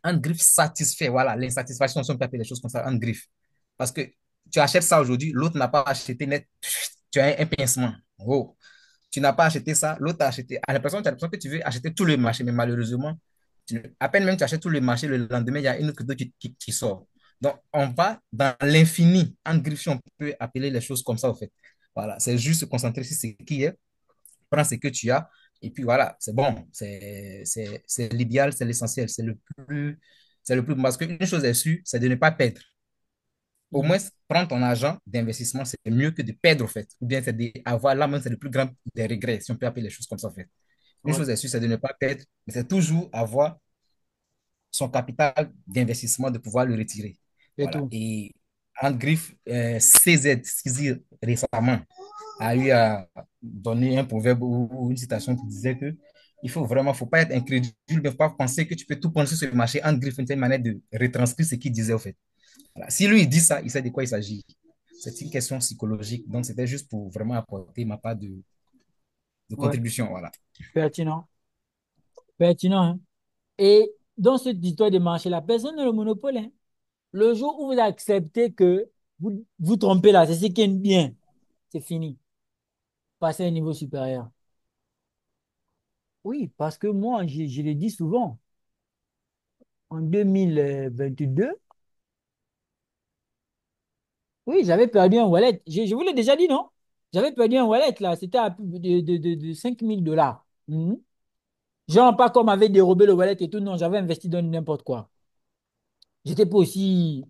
en griffe satisfait. Voilà, l'insatisfaction, si on peut appeler les choses comme ça, en griffe. Parce que tu achètes ça aujourd'hui, l'autre n'a pas acheté net, tu as un pincement. Oh. Tu n'as pas acheté ça, l'autre a acheté. Tu as l'impression que tu veux acheter tout le marché, mais malheureusement, à peine même tu achètes tout le marché, le lendemain, il y a une autre crypto qui sort. Donc, on va dans l'infini, en griffe, si on peut appeler les choses comme ça, au fait. Voilà, c'est juste se concentrer sur ce qui est, prends ce que tu as, et puis voilà, c'est bon. C'est l'idéal, c'est l'essentiel, c'est le plus. Parce qu'une chose est sûre, c'est de ne pas perdre. Au
Mhm.
moins, prendre ton argent d'investissement, c'est mieux que de perdre, au fait. Ou bien, c'est d'avoir, là même, c'est le plus grand des regrets, si on peut appeler les choses comme ça, en fait. Une
Ouais,
chose est sûre, c'est de ne pas perdre, mais c'est toujours avoir son capital d'investissement, de pouvoir le retirer.
c'est
Voilà.
tout.
Et en griffe, CZ, Squeezie, récemment, a eu à donner un proverbe ou une citation qui disait que il faut vraiment, faut pas être incrédule, mais il ne faut pas penser que tu peux tout penser sur le marché. En griffe, c'est une manière de retranscrire ce qu'il disait, au fait. Voilà. Si lui, il dit ça, il sait de quoi il s'agit. C'est une question psychologique. Donc, c'était juste pour vraiment apporter ma part de
Ouais,
contribution. Voilà.
pertinent. Pertinent, hein. Et dans cette histoire de marché, la personne n'a le monopole, hein. Le jour où vous acceptez que vous vous trompez là, c'est ce qui est bien. C'est fini. Passez à un niveau supérieur. Oui, parce que moi, je le dis souvent, en 2022, oui, j'avais perdu un wallet. Je vous l'ai déjà dit, non? J'avais perdu un wallet là. C'était à plus de 5 000 dollars. Mhm. Genre, pas comme avait dérobé le wallet et tout. Non, j'avais investi dans n'importe quoi. J'étais pas aussi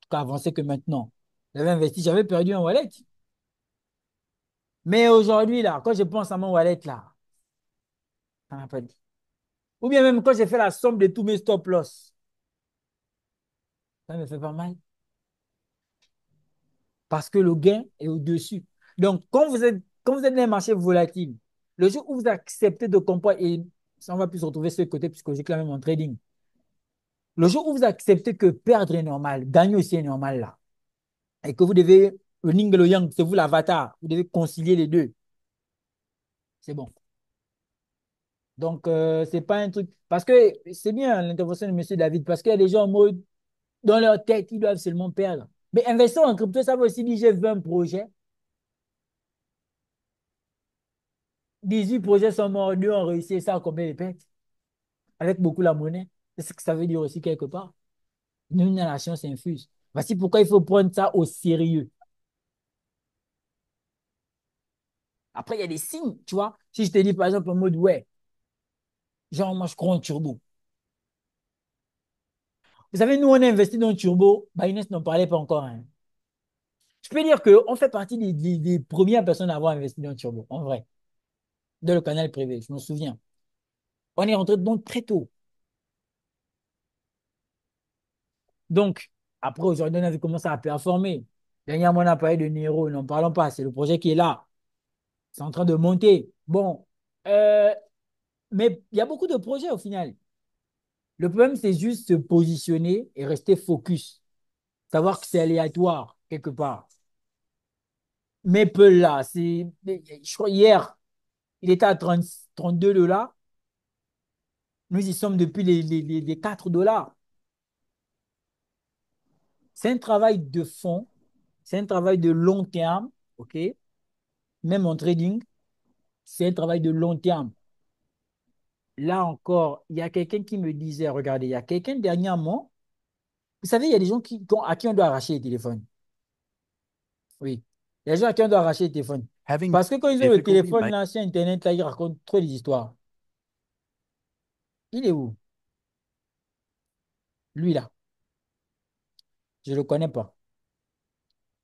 avancé que maintenant. J'avais investi, j'avais perdu un wallet. Mais aujourd'hui, là, quand je pense à mon wallet, là, ça m'a pas dit. Ou bien même quand j'ai fait la somme de tous mes stop-loss, ça me fait pas mal. Parce que le gain est au-dessus. Donc, quand vous êtes dans un marché volatile, le jour où vous acceptez de comprendre, et ça, on va plus se retrouver sur le côté psychologique là même en trading, le jour où vous acceptez que perdre est normal, gagner aussi est normal là, et que vous devez, le yin et le yang, c'est vous l'avatar, vous devez concilier les deux, c'est bon. Donc, c'est pas un truc. Parce que c'est bien l'intervention de M. David, parce qu'il y a des gens en mode, dans leur tête, ils doivent seulement perdre. Mais investir en crypto, ça veut aussi dire j'ai 20 projets, 18 projets sont morts, 2 ont réussi, ça a combien de pertes? Avec beaucoup la monnaie. C'est ce que ça veut dire aussi quelque part. Nous, la science infuse. Voici pourquoi il faut prendre ça au sérieux. Après, il y a des signes, tu vois. Si je te dis, par exemple, en mode, ouais, genre, moi, je crois en turbo. Vous savez, nous, on a investi dans le turbo. Binance n'en parlait pas encore, hein. Je peux dire qu'on fait partie des premières personnes à avoir investi dans le turbo, en vrai, dans le canal privé, je me souviens. On est rentré dedans très tôt. Donc, après, aujourd'hui, on a vu comment ça a performé. Dernièrement, on a parlé de Nero, n'en parlons pas, c'est le projet qui est là. C'est en train de monter. Bon, euh, mais il y a beaucoup de projets au final. Le problème, c'est juste se positionner et rester focus. Savoir que c'est aléatoire, quelque part. Mais peu là, je crois hier, il était à 30 32 $. Nous y sommes depuis les 4 $. C'est un travail de fond, c'est un travail de long terme, OK? Même en trading, c'est un travail de long terme. là encore, il y a quelqu'un qui me disait, regardez, il y a quelqu'un dernièrement, vous savez, il y a des gens à qui on doit arracher les téléphones. Oui. Il y a des gens à qui on doit arracher les téléphones.
Having
Parce que quand ils ont le
difficulty
téléphone là, sur Internet, là, ils racontent trop des histoires. Il est où? Lui là, je ne le connais pas.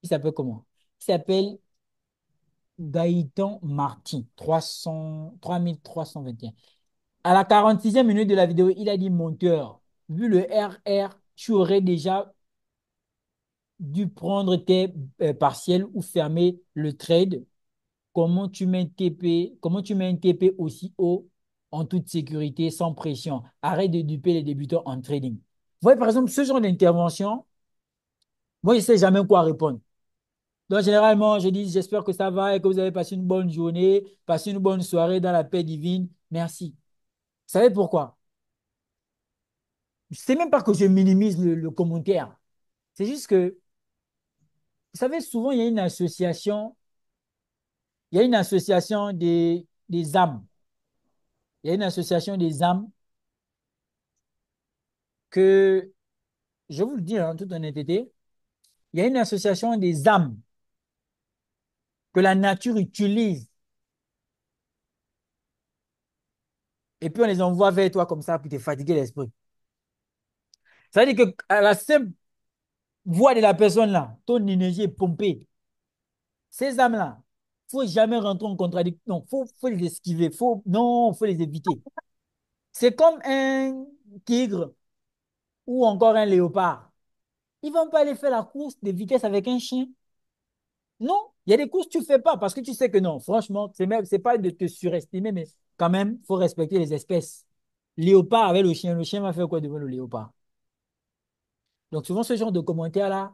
Il s'appelle comment? Il s'appelle Gaëtan Martin, 3321. À la 46e minute de la vidéo, il a dit, monteur, vu le RR, tu aurais déjà dû prendre tes partiels ou fermer le trade. Comment tu mets un TP aussi haut en toute sécurité, sans pression? Arrête de duper les débutants en trading. Vous voyez, par exemple, ce genre d'intervention, moi, je ne sais jamais quoi répondre. Donc, généralement, je dis, j'espère que ça va et que vous avez passé une bonne journée, passé une bonne soirée dans la paix divine. Merci. Vous savez pourquoi? C'est même pas que je minimise le commentaire. C'est juste que, vous savez, souvent, il y a une association des âmes. Il y a une association des âmes que, je vous le dis en toute honnêteté, il y a une association des âmes que la nature utilise et puis on les envoie vers toi comme ça pour te fatiguer l'esprit. Ça veut dire qu'à la simple voix de la personne là, ton énergie est pompée. Ces âmes-là, il ne faut jamais rentrer en contradiction. Non, faut les esquiver. Non, il faut les éviter. C'est comme un tigre ou encore un léopard. Ils ne vont pas aller faire la course de vitesse avec un chien. Non, il y a des courses que tu ne fais pas parce que tu sais que non. Franchement, c'est pas de te surestimer, mais quand même, il faut respecter les espèces. Léopard avec le chien va faire quoi devant le léopard? Donc souvent, ce genre de commentaires-là,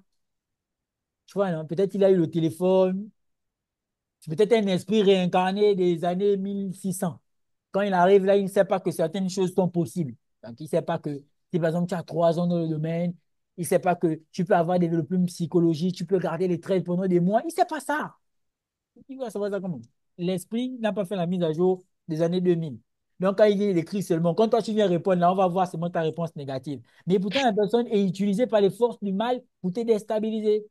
tu vois, non, peut-être il a eu le téléphone, c'est peut-être un esprit réincarné des années 1600. Quand il arrive là, il ne sait pas que certaines choses sont possibles. Donc, il ne sait pas que, si par exemple tu as 3 ans dans le domaine, il ne sait pas que tu peux avoir développé une psychologie, tu peux garder les traits pendant des mois. Il ne sait pas ça. Il va savoir ça comment? L'esprit n'a pas fait la mise à jour des années 2000. Donc, quand il écrit seulement, quand toi tu viens répondre, là, on va voir seulement ta réponse négative. Mais pourtant, la personne est utilisée par les forces du mal pour te déstabiliser.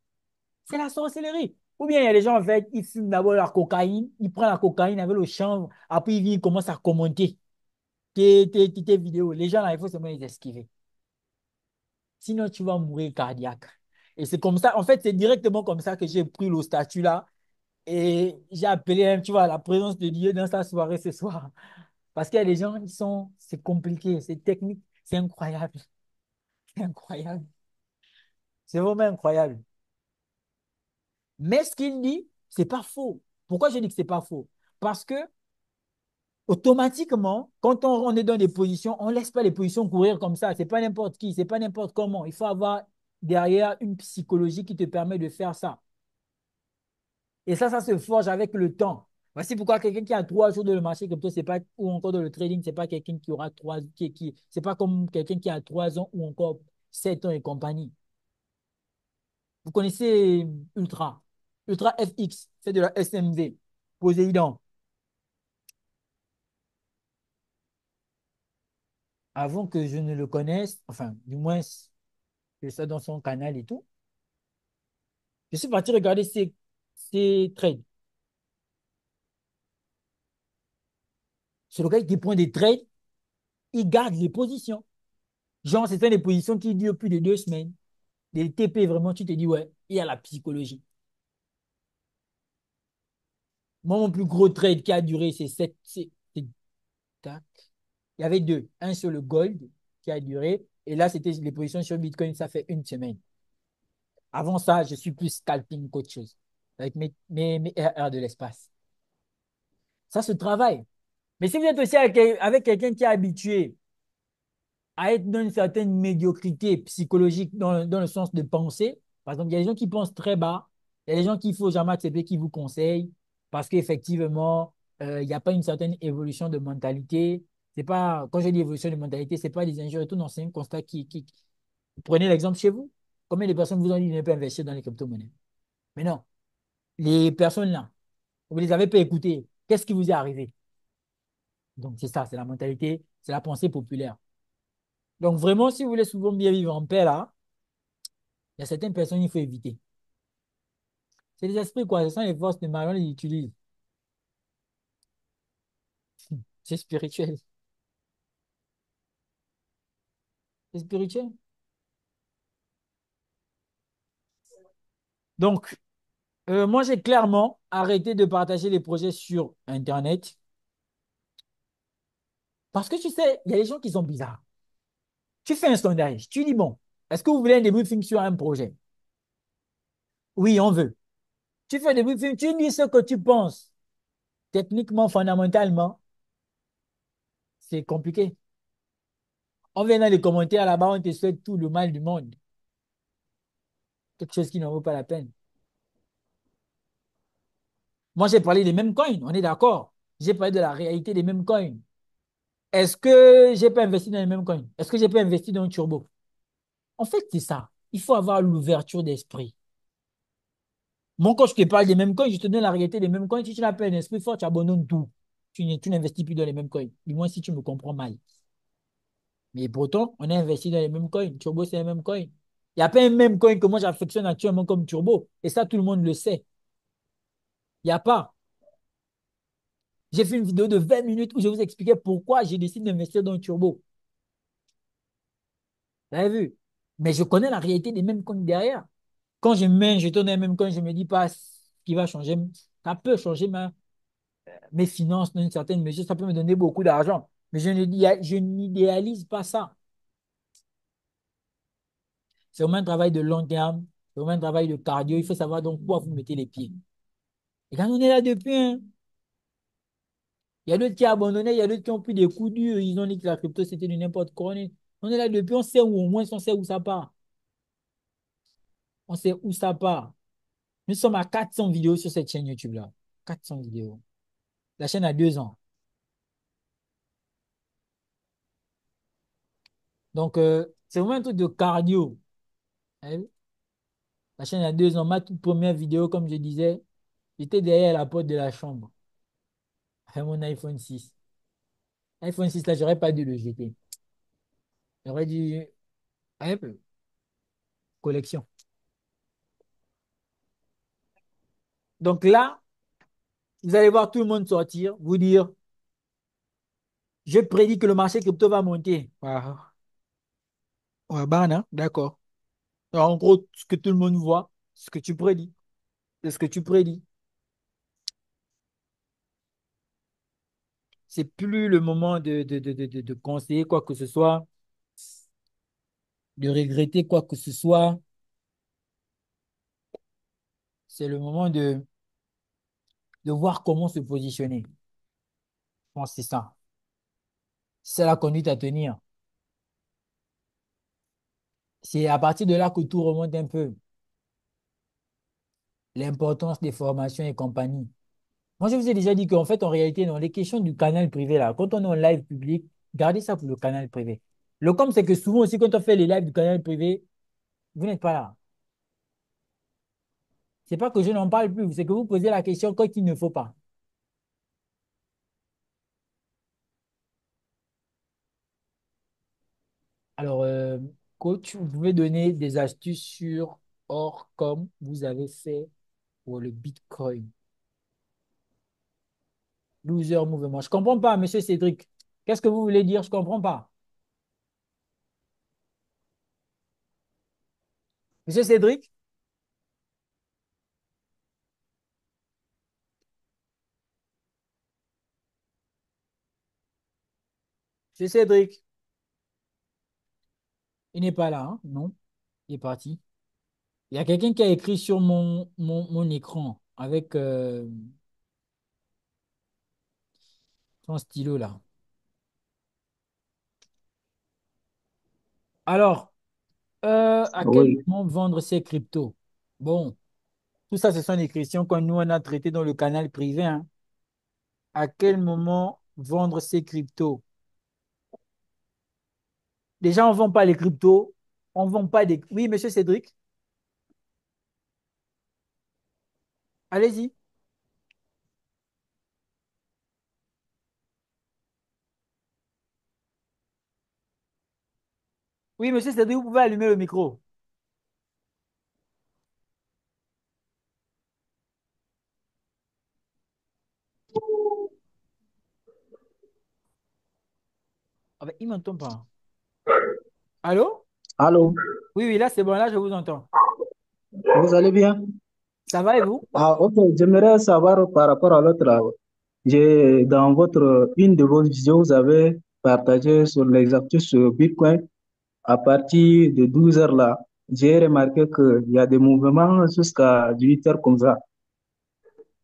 C'est la sorcellerie. Ou bien il y a des gens, en fait, ils fument d'abord la cocaïne, ils prennent la cocaïne avec le chanvre, après ils viennent, ils commencent à commenter tes vidéos. Les gens, là, il faut seulement les esquiver. Sinon, tu vas mourir cardiaque. Et c'est comme ça, en fait, c'est directement comme ça que j'ai pris le statut là. Et j'ai appelé, tu vois, la présence de Dieu dans sa soirée ce soir. Parce qu'il y a des gens, c'est compliqué, c'est technique, c'est incroyable. C'est incroyable. C'est vraiment incroyable. Mais ce qu'il dit, c'est pas faux. Pourquoi je dis que c'est pas faux? Parce que automatiquement, quand on est dans des positions, on ne laisse pas les positions courir comme ça. C'est pas n'importe qui, c'est pas n'importe comment. Il faut avoir derrière une psychologie qui te permet de faire ça. Et ça se forge avec le temps. Voici pourquoi quelqu'un qui a 3 jours dans le marché comme toi, c'est pas, ou encore dans le trading, c'est pas quelqu'un qui aura c'est pas comme quelqu'un qui a 3 ans ou encore 7 ans et compagnie. Vous connaissez Ultra, Ultra FX, c'est de la SMV, Poséidon. Avant que je ne le connaisse, enfin, du moins, que ça dans son canal et tout, je suis parti regarder ses trades. C'est le gars qui prend des trades, il garde les positions. Genre, c'est des positions qui durent plus de 2 semaines. Des TP, vraiment, tu te dis, ouais, il y a la psychologie. Moi, mon plus gros trade qui a duré, c'est 7. Tac. Il y avait deux. Un sur le gold qui a duré. Et là, c'était les positions sur Bitcoin, ça fait une semaine. Avant ça, je suis plus scalping qu'autre chose. Avec mes RR de l'espace. Ça se travaille. Mais si vous êtes aussi avec quelqu'un qui est habitué à être dans une certaine médiocrité psychologique dans le sens de penser. Par exemple, il y a des gens qui pensent très bas, il y a des gens qu'il ne faut jamais accepter qui vous conseillent parce qu'effectivement, il n'y a pas une certaine évolution de mentalité. C'est pas, quand je dis évolution de mentalité, ce n'est pas des injures et tout, non, c'est un constat qui. Prenez l'exemple chez vous. Combien de personnes vous ont dit de ne pas investir dans les crypto-monnaies? Mais non, les personnes là, vous ne les avez pas écoutées. Qu'est-ce qui vous est arrivé? Donc, c'est ça, c'est la mentalité, C'est la pensée populaire. Donc vraiment, si vous voulez souvent bien vivre en paix, là, il y a certaines personnes qu'il faut éviter. C'est des esprits, quoi. Ce sont les forces de mal, on les utilise. C'est spirituel. C'est spirituel. Donc, moi, j'ai clairement arrêté de partager les projets sur Internet. Parce que tu sais, il y a des gens qui sont bizarres. Tu fais un sondage, tu dis, bon, est-ce que vous voulez un débriefing sur un projet? Oui, on veut. Tu fais un débriefing, tu dis ce que tu penses. Techniquement, fondamentalement, c'est compliqué. On vient dans les commentaires là-bas, on te souhaite tout le mal du monde. Quelque chose qui n'en vaut pas la peine. Moi, j'ai parlé des mêmes coins, on est d'accord. J'ai parlé de la réalité des mêmes coins. Est-ce que j'ai pas investi dans les mêmes coins? Est-ce que j'ai pas investi dans un turbo? En fait, c'est ça. Il faut avoir l'ouverture d'esprit. Moi, quand je te parle des mêmes coins, je te donne la réalité des mêmes coins. Si tu n'as pas un esprit fort, tu abandonnes tout. Tu n'investis plus dans les mêmes coins. Du moins, si tu me comprends mal. Mais pourtant, on a investi dans les mêmes coins. Turbo, c'est les mêmes coins. Il n'y a pas un même coin que moi j'affectionne actuellement comme Turbo. Et ça, tout le monde le sait. Il n'y a pas. J'ai fait une vidéo de 20 minutes où je vous expliquais pourquoi j'ai décidé d'investir dans Turbo. Vous avez vu? Mais je connais la réalité des mêmes coins derrière. Quand je mets, je tourne les mêmes coins, je ne me dis pas ce qui va changer. Ça peut changer mes finances dans une certaine mesure. Ça peut me donner beaucoup d'argent. Mais je n'idéalise pas ça. C'est vraiment un travail de long terme. C'est vraiment un travail de cardio. Il faut savoir donc quoi vous mettez les pieds. Et quand on est là depuis, hein, il y a d'autres qui ont abandonné, il y a d'autres qui ont pris des coups durs. Ils ont dit que la crypto, c'était du n'importe quoi. On est là depuis, on sait où, au moins, on sait où ça part. On sait où ça part. Nous sommes à 400 vidéos sur cette chaîne YouTube-là. 400 vidéos. La chaîne a 2 ans. Donc, c'est vraiment un truc de cardio. Hein. La chaîne a 2 ans. Ma toute première vidéo, comme je disais, j'étais derrière la porte de la chambre avec mon iPhone 6. L'iPhone 6, là, j'aurais pas dû le jeter. J'aurais dû. Hop, collection. Donc là, vous allez voir tout le monde sortir, vous dire, je prédis que le marché crypto va monter. Ah, ouais, bah, non, d'accord. Alors, en gros, ce que tout le monde voit, ce que tu prédis, c'est ce que tu prédis. C'est plus le moment de conseiller quoi que ce soit, de regretter quoi que ce soit. C'est le moment de voir comment se positionner. Je pense que c'est ça. C'est la conduite à tenir. C'est à partir de là que tout remonte un peu. L'importance des formations et compagnie. Moi, je vous ai déjà dit qu'en fait, en réalité, dans les questions du canal privé, là, quand on est en live public, gardez ça pour le canal privé. Le com, c'est que souvent aussi, quand on fait les lives du canal privé, vous n'êtes pas là. C'est pas que je n'en parle plus, c'est que vous posez la question quand il ne faut pas. Alors, coach, vous pouvez donner des astuces sur or comme vous avez fait pour le Bitcoin. Loser mouvement. Je ne comprends pas, monsieur Cédric. Qu'est-ce que vous voulez dire? Je ne comprends pas. Monsieur Cédric? Monsieur Cédric? Il n'est pas là, hein? Non, il est parti. Il y a quelqu'un qui a écrit sur mon écran avec son stylo là. Alors, à quel
Oui.
moment vendre ses cryptos? Bon, tout ça, ce sont des questions que nous, on a traitées dans le canal privé, hein. À quel moment vendre ses cryptos? Déjà, on ne vend pas les cryptos. On ne vend pas des... Oui, monsieur Cédric, allez-y. Oui, monsieur, c'est vous pouvez allumer le micro. Ah ben, il m'entend pas. Allô?
Allô,
Oui, oui, là, c'est bon, là, je vous entends.
vous allez bien?
Ça va et vous?
Ah, ok, j'aimerais savoir par rapport à l'autre. Dans une de vos vidéos, vous avez partagé sur les actus sur Bitcoin à partir de 12 heures là. J'ai remarqué qu'il y a des mouvements jusqu'à 8 heures comme ça.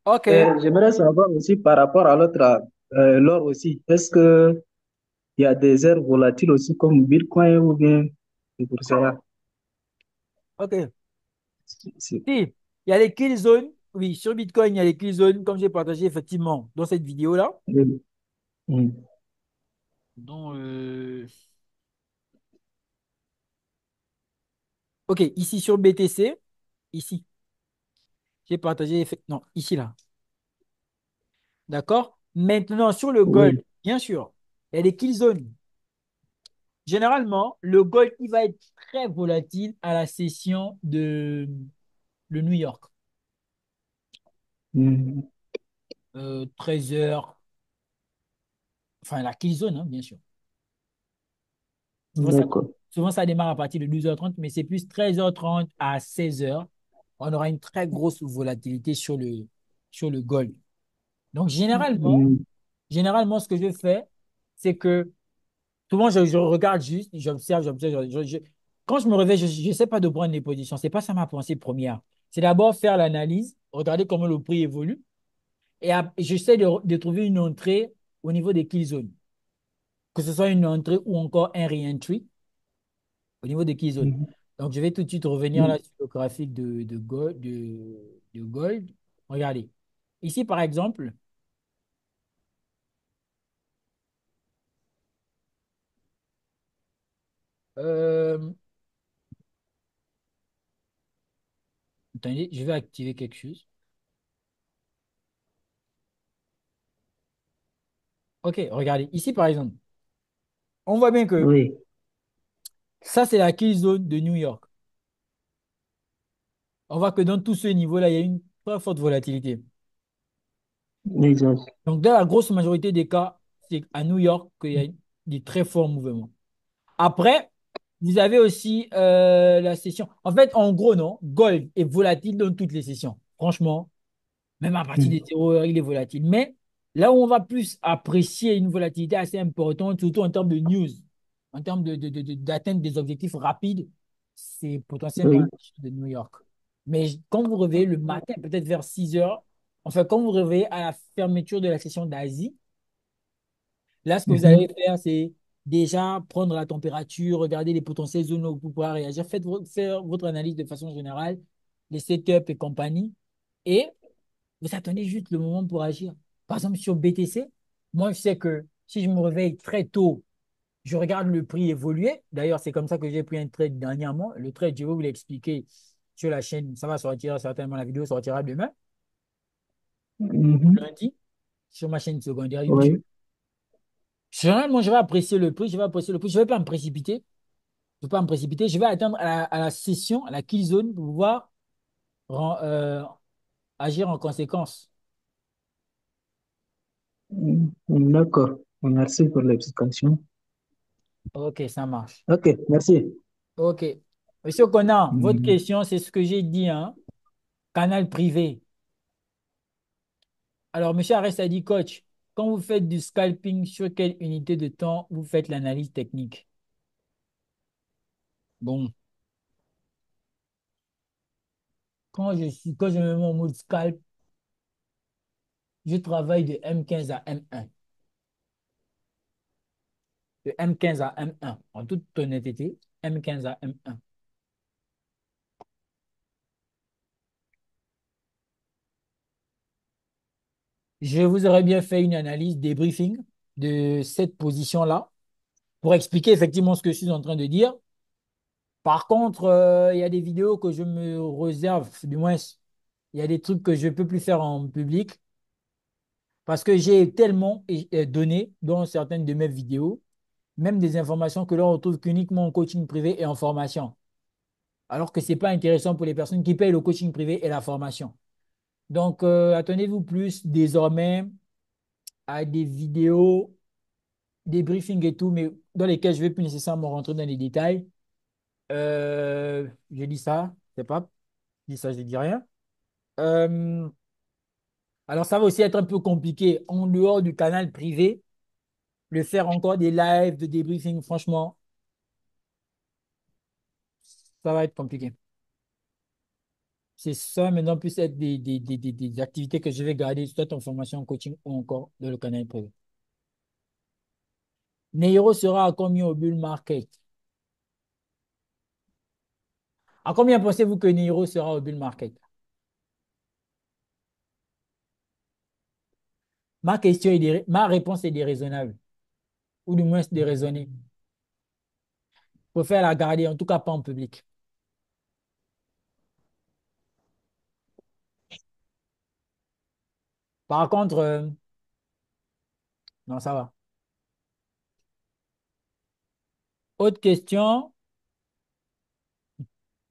Ok,
Et j'aimerais savoir aussi par rapport à l'or aussi. Est-ce que il y a des heures volatiles aussi comme Bitcoin ou bien c'est pour cela?
ok.
C'est-
Si, il y a les kill zones. Oui, sur Bitcoin, il y a les kill zones, comme j'ai partagé effectivement dans cette vidéo-là.
Mm.
Donc, ok, ici sur BTC, ici, j'ai partagé, non, ici, là. D'accord? Maintenant, sur le gold,
Oui.
bien sûr, il y a des kill zones. Généralement, le gold, il va être très volatile à la session de le New York.
Mm.
13 heures, enfin la kill zone, hein, bien sûr. Souvent ça,
D'accord.
souvent, ça démarre à partir de 12h30, mais c'est plus 13h30 à 16h. On aura une très grosse volatilité sur le gold. Donc,
Mm.
généralement, ce que je fais, c'est que souvent, je regarde juste, j'observe. Quand je me réveille, je ne sais pas de prendre les positions. Ce n'est pas ça ma pensée première. C'est d'abord faire l'analyse, regarder comment le prix évolue, et j'essaie de trouver une entrée au niveau des kill zones, que ce soit une entrée ou encore un re-entry au niveau des key zones.
Mm.
Donc, je vais tout de suite revenir
Mm.
là sur le graphique de Gold. Regardez. Ici, par exemple, euh, attendez, je vais activer quelque chose. OK, regardez. Ici, par exemple, on voit bien que
Oui,
ça, c'est la key zone de New York. On voit que dans tout ce niveau-là, il y a une très forte volatilité.
exact.
Donc, dans la grosse majorité des cas, c'est à New York qu'il y a des très forts mouvements. Après, vous avez aussi la session. En fait, en gros, non, Gold est volatile dans toutes les sessions. Franchement, même à partir des
Mm.
0 heures, il est volatile. Mais là où on va plus apprécier une volatilité assez importante, surtout en termes de news, en termes d'atteinte des objectifs rapides, c'est potentiellement la
Oui.
session de New York. Mais quand vous réveillez le matin, peut-être vers 6 heures, enfin, quand vous réveillez à la fermeture de la session d'Asie, là, ce que vous allez
Mhm.
faire, c'est déjà prendre la température, regarder les potentielles zones où vous pouvez réagir, faire votre analyse de façon générale, les setups et compagnie, et vous attendez juste le moment pour agir. Par exemple, sur BTC, moi, je sais que si je me réveille très tôt, je regarde le prix évoluer. D'ailleurs, c'est comme ça que j'ai pris un trade dernièrement. Le trade, je vais vous l'expliquer sur la chaîne. Ça va sortir certainement, la vidéo sortira demain,
Mhm.
lundi, sur ma chaîne secondaire YouTube.
Oui.
Généralement, je vais apprécier le prix, je vais apprécier le prix. Je ne vais pas me précipiter. Je ne vais pas me précipiter. Je vais attendre à la session, à la kill zone pour pouvoir ren- euh, agir en conséquence.
Mm. D'accord. Merci pour l'explication.
Ok, ça marche.
Ok, merci.
Ok. Monsieur Conan, votre
Mm.
question, c'est ce que j'ai dit, hein? Canal privé. Alors, monsieur Arès a dit, coach, quand vous faites du scalping, sur quelle unité de temps vous faites l'analyse technique? Bon, quand je me mets en mode scalp, je travaille de M15 à M1. De M15 à M1. En toute honnêteté, M15 à M1. Je vous aurais bien fait une analyse débriefing de cette position-là pour expliquer effectivement ce que je suis en train de dire. Par contre, il y a des vidéos que je me réserve, du moins, il y a des trucs que je ne peux plus faire en public parce que j'ai tellement donné dans certaines de mes vidéos. même des informations que l'on retrouve qu'uniquement en coaching privé et en formation, alors que ce n'est pas intéressant pour les personnes qui payent le coaching privé et la formation. Donc, attendez-vous plus désormais à des vidéos, des briefings et tout, mais dans lesquels je ne vais plus nécessairement rentrer dans les détails. Je dis ça, c'est pas, je dis ça, je dis rien. Euh, alors, ça va aussi être un peu compliqué en dehors du canal privé, le faire encore des lives, de débriefing, franchement, ça va être compliqué. C'est ça maintenant plus être des activités que je vais garder, soit en formation, en coaching ou encore dans le canal privé. Neiro sera à combien au bull market? À combien pensez-vous que Neiro sera au bull market? Ma réponse est déraisonnable, ou du moins déraisonnée. Je préfère la garder, en tout cas pas en public. Par contre, non, ça va. Autre question.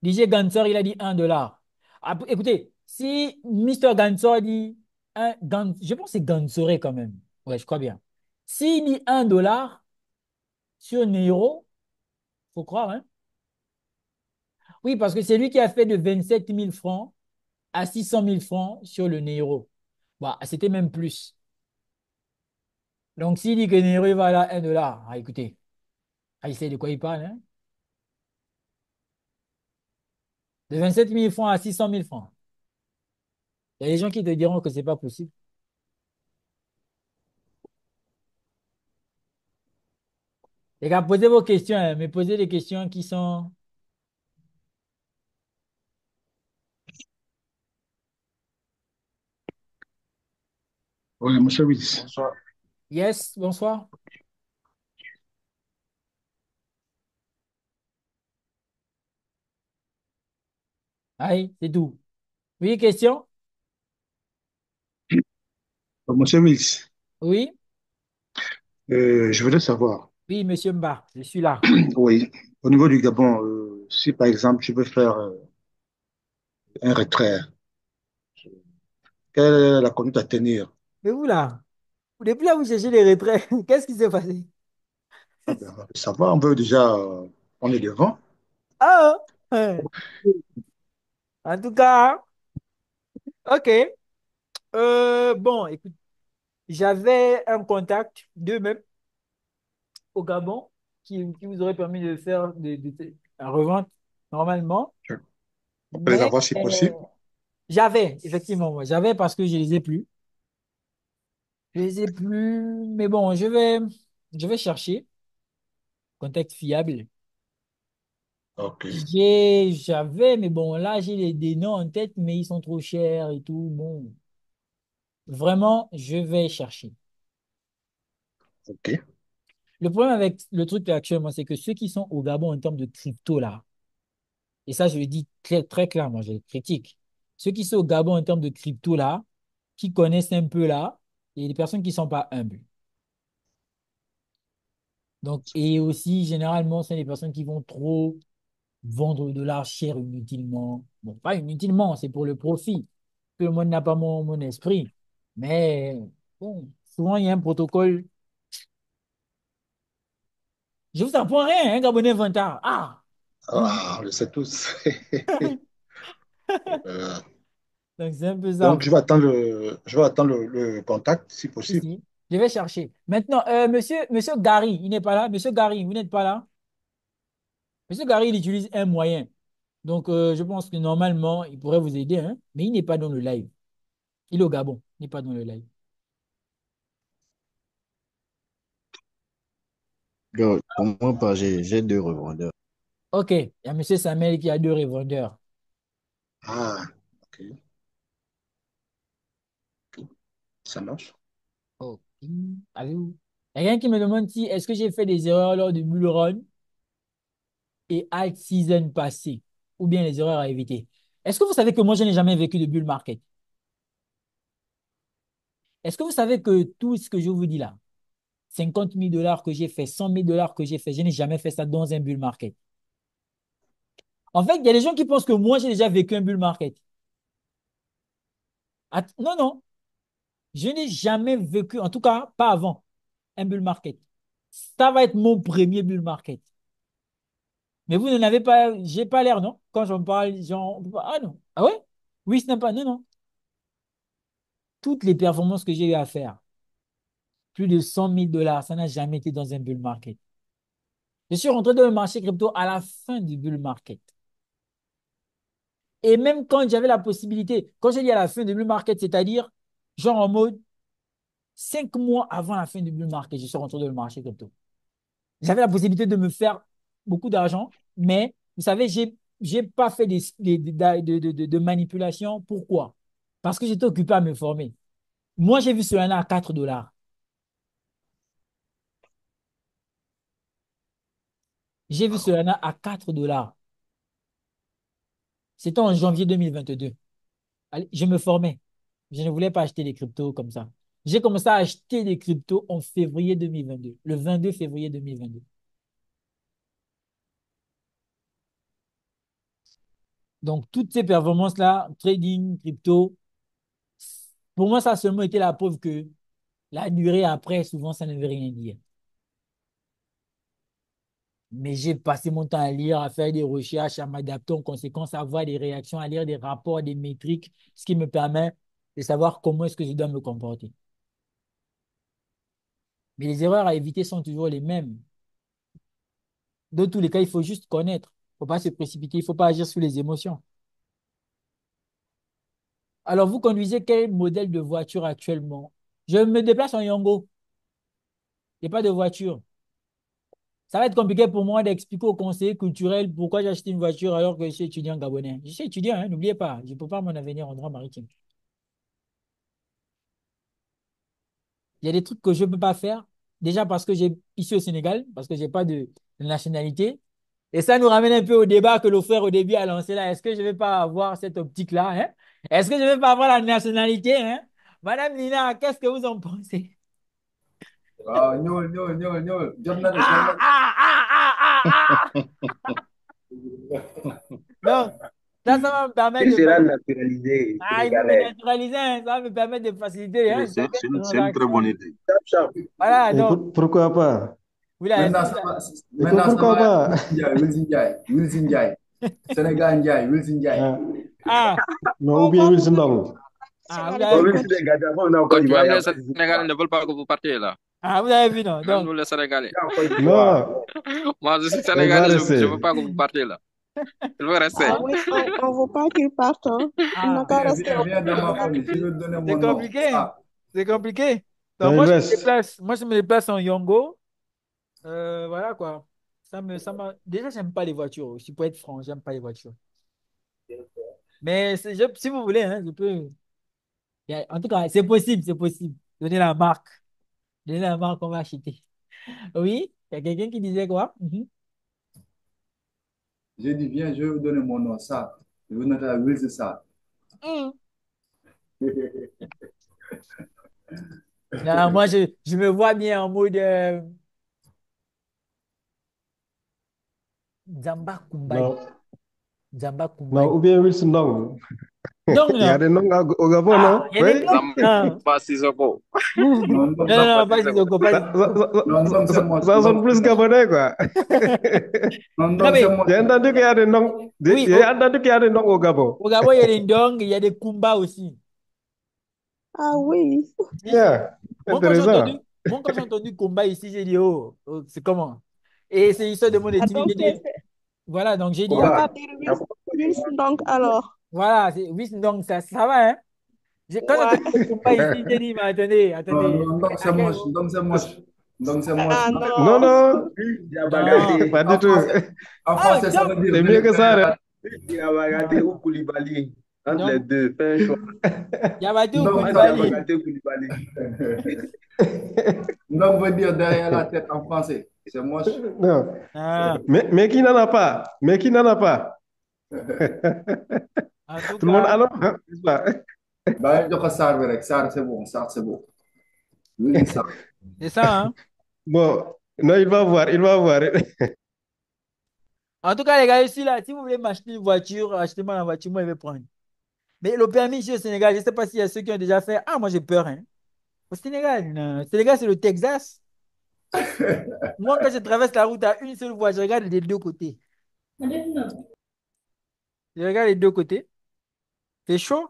DJ Gansor, il a dit 1 $. Ah, écoutez, si Mister Gansor dit je pense que c'est Gansoré quand même. Ouais, je crois bien. S'il dit 1 $ sur Neuro, faut croire, hein? Oui, parce que c'est lui qui a fait de 27 000 francs à 600 000 francs sur le Neuro. Bah, c'était même plus. Donc, s'il dit que Neuro il va à 1 $, ah, écoutez, ah, il sait de quoi il parle, hein? De 27 000 francs à 600 000 francs. Il y a des gens qui te diront que c'est pas possible. Les gars, posez vos questions, hein, mais posez des questions qui sont.
Oui, monsieur Wills.
Bonsoir.
Yes, bonsoir. Allez, c'est tout. Oui, question?
Monsieur Wills,
Oui,
je voudrais savoir,
oui, monsieur Mba, je suis là.
oui, au niveau du Gabon, si par exemple tu veux faire un retrait, quelle est la conduite à tenir?
Mais vous là, depuis là, vous cherchez les retraits. Qu'est-ce qui s'est passé?
Ah ben, on veut savoir, on veut déjà, on est devant.
Ah, hein. En tout cas, ok. Bon, écoute, j'avais un contact d'eux-mêmes au Gabon qui vous aurait permis de faire la revente normalement.
On peut les
Mais
avoir si possible.
j'avais, effectivement, moi, j'avais parce que je les ai plus. Je les ai plus, mais bon, je vais chercher. Contact fiable.
Ok,
J'avais, mais bon, là, j'ai des noms en tête, mais ils sont trop chers et tout. Bon, vraiment, je vais chercher.
ok,
Le problème avec le truc là, actuellement, c'est que ceux qui sont au Gabon en termes de crypto, là, et ça, je le dis très, très clairement, je le critique. Ceux qui sont au Gabon en termes de crypto, là, qui connaissent un peu là, et les personnes qui ne sont pas humbles. Donc, et aussi, généralement, c'est les personnes qui vont trop vendre de l'art cher inutilement. Bon, pas inutilement, c'est pour le profit. Tout le monde n'a pas mon esprit. Mais bon, souvent, il y a un protocole. Je vous apprends rien, hein, Gabonais Vantard. Ah! Hum.
ah, on le sait tous. Euh,
Donc, c'est un peu ça.
donc, je vais attendre le contact si possible.
Ici. Je vais chercher. Maintenant, monsieur Gary, il n'est pas là. Monsieur Gary, vous n'êtes pas là. Monsieur Gary, il utilise un moyen. Donc, je pense que normalement, il pourrait vous aider, hein, mais il n'est pas dans le live. Il est au Gabon. Il n'est pas dans le live.
Pour moi, pas, j'ai deux revendeurs.
OK. Il y a monsieur Samuel qui a 2 revendeurs.
Ah, ok, ça marche.
OK. Avez-vous? Il y a quelqu'un qui me demande si est-ce que j'ai fait des erreurs lors du bull run et alt season passé, ou bien les erreurs à éviter. Est-ce que vous savez que moi, je n'ai jamais vécu de bull market? Est-ce que vous savez que tout ce que je vous dis là, 50 000 $ que j'ai fait, 100 000 $ que j'ai fait, je n'ai jamais fait ça dans un bull market. En fait, il y a des gens qui pensent que moi, j'ai déjà vécu un bull market. Non, non, je n'ai jamais vécu, en tout cas, pas avant, un bull market. Ça va être mon premier bull market. Mais vous n'en avez pas, j'ai pas l'air, non? Quand j'en parle, ah non. Ah ouais? Oui, ce n'est pas, non, non. Toutes les performances que j'ai eu à faire, plus de 100 000 $, ça n'a jamais été dans un bull market. Je suis rentré dans le marché crypto à la fin du bull market. Et même quand j'avais la possibilité, quand j'ai dit à la fin du bull market, c'est-à-dire, genre en mode, 5 mois avant la fin du bull market, je suis rentré dans le marché crypto. J'avais la possibilité de me faire beaucoup d'argent, mais vous savez, j'ai pas fait de manipulation. Pourquoi? Parce que j'étais occupé à me former. Moi, j'ai vu Solana à 4 dollars. J'ai vu Solana à 4 dollars. C'était en janvier 2022. Allez, je me formais. Je ne voulais pas acheter des cryptos comme ça. J'ai commencé à acheter des cryptos en février 2022, le 22 février 2022. Donc, toutes ces performances-là, trading, crypto, pour moi, ça a seulement été la preuve que la durée après, souvent, ça ne veut rien dire. Mais j'ai passé mon temps à lire, à faire des recherches, à m'adapter en conséquence, à voir des réactions, à lire des rapports, des métriques, ce qui me permet de savoir comment est-ce que je dois me comporter. Mais les erreurs à éviter sont toujours les mêmes. Dans tous les cas, il faut juste connaître. Il ne faut pas se précipiter, il ne faut pas agir sous les émotions. Alors, vous conduisez quel modèle de voiture actuellement? Je me déplace en Yongo. Il n'y a pas de voiture. Ça va être compliqué pour moi d'expliquer aux conseillers culturels pourquoi j'ai acheté une voiture alors que je suis étudiant gabonais. Je suis étudiant, hein, n'oubliez pas. Je ne peux pas mon avenir en droit maritime. Il y a des trucs que je ne peux pas faire. Déjà parce que j'ai ici au Sénégal, parce que je n'ai pas de nationalité. Et ça nous ramène un peu au débat que le frère au début a lancé là. Est-ce que je ne vais pas avoir cette optique-là, hein? Est-ce que je ne vais pas avoir la nationalité, hein? Madame Nina, qu'est-ce que vous en pensez?
waaw ñëwal ñëwal ñëwal ñëwal jot na de jot
Ah,
na
ah, ah, ah, ah, ah! Donc, ça va me permettre
Il
de
sera
faciliter.
naturalisé
Ah, il veut me
sénégalais.
naturaliser, hein. Ça va me permettre de faciliter, hein, certaines
C'est une très bonne
transactions.
idée.
Chap, chap.
Voilà,
Et
donc,
pourquoi pas?
vous là, est-ce que
maintenant
vous
ça va
Et
maintenant ça
pourquoi
va être
pas?
Wilson Ndiaye Wilson Ndiaye Sénégal Ndiaye Wilson Ndiaye
Ah,
Ah,
non, ou bien Wilson Ndong.
ah, vous
Bon,
avez
même
vu?
si les Ghanéens vont en Côte
Coach,
d'Ivoire,
même
il y a
les
encore des
Sénégalais ne veulent pas que vous partiez là.
Ah, vous avez vu, non?
Même
Donc,
nous, les Sénégalais.
Il y a en Côte d'Ivoire.
Non,
Moi, je suis
il va
Sénégalais, je ne veux
rester.
pas que vous partiez là. Il veut rester.
Ah oui, on veut pas qu'il parte, hein. Il n'a
ah,
qu'à
viens
rester
viens
au
viens dans ma
Sénégal.
famille je vais te donner
c'est
mon nom
compliqué, hein.
ça
C'est compliqué. Donc,
Non, il reste.
moi, je me déplace en Yongo. Voilà, quoi. Déjà, j'aime pas les voitures aussi, pour être franc, j'aime pas les voitures. Mais si vous voulez, hein, je peux. En tout cas, c'est possible, c'est possible. Donnez la marque. Donnez la marque, on va acheter. Oui, il y a quelqu'un qui disait quoi? Mhm.
j'ai dit viens je vais vous donner mon nom ça je vais noter à Wilson ça
Mhm. Non, moi, je me vois bien en mode Zamba Kumbadi.
Non,
Zamba
non,
Kumbadi.
ou bien Wilson Ndong.
Donc,
Il y a
non.
des noms au Gabon,
Ah,
non?
il y a des
Oui?
noms. Non,
Zamba Sissoko.
non
non,
non
non,
Zamba
pas
Sissoko.
Sissoko, pas
Ça, ça,
Sissoko.
non non c'est moi
ça
non
sonne plus gabonais, quoi.
non
Non,
non c'est
mais
moi
J'ai entendu qu'il y a des noms,
oui,
j'ai entendu qu'il y a des noms au Gabon.
au Gabon, il y a des Ndong, il y a des Kumba aussi.
Ah oui.
Si, si.
Bien, intéressant.
Moi, quand j'ai entendu Kumba ici, j'ai dit, oh, oh, c'est comment? Et c'est histoire de mon
Ah,
étude.
donc,
J'ai dit, voilà, donc j'ai dit,
on
attends,
va
Combat.
dire
Il y a beaucoup
Wilson donc alors.
voilà, oui, donc ça va, hein? Quand j'ai
Ouais.
entendu Kumba ici, j'ai dit, mais attendez,
non
attendez,
non donc c'est
laquelle?
moche donc c'est moche donc c'est moche
Ah
Non,
non.
non,
Non.
pas du
en
tout.
français en
Ah,
français ça
donc,
veut dire
C'est mieux que ça, hein.
Diabagate ou Koulibaly. Entre les
donc,
deux, fais un choix.
Diabaté ou
donc
Entre
ça
Koulibaly?
Diabagate ou Koulibaly.
donc veut dire derrière la tête en français c'est moche
Non.
Ah,
Mais qui n'en a pas? Mais qui n'en a pas?
en tout
Tout le monde
cas,
a, non? Hein, n'est-ce pas?
bàyyi jox ko Sarr bi rek Sarr c'est bon Sarr c'est bon Wilson Sarr
c'est ça, hein?
Bon, non, il va voir, il va voir.
En tout cas, les gars, ici, là, si vous voulez m'acheter une voiture, achetez-moi la voiture, moi, je vais prendre. Mais le permis ici au Sénégal, je ne sais pas s'il y a ceux qui ont déjà fait. Ah, moi, j'ai peur, hein. Au Sénégal, non. Au Sénégal, c'est le Texas. Moi, quand je traverse la route à une seule voie, je regarde des deux côtés. Je regarde les deux côtés. C'est chaud.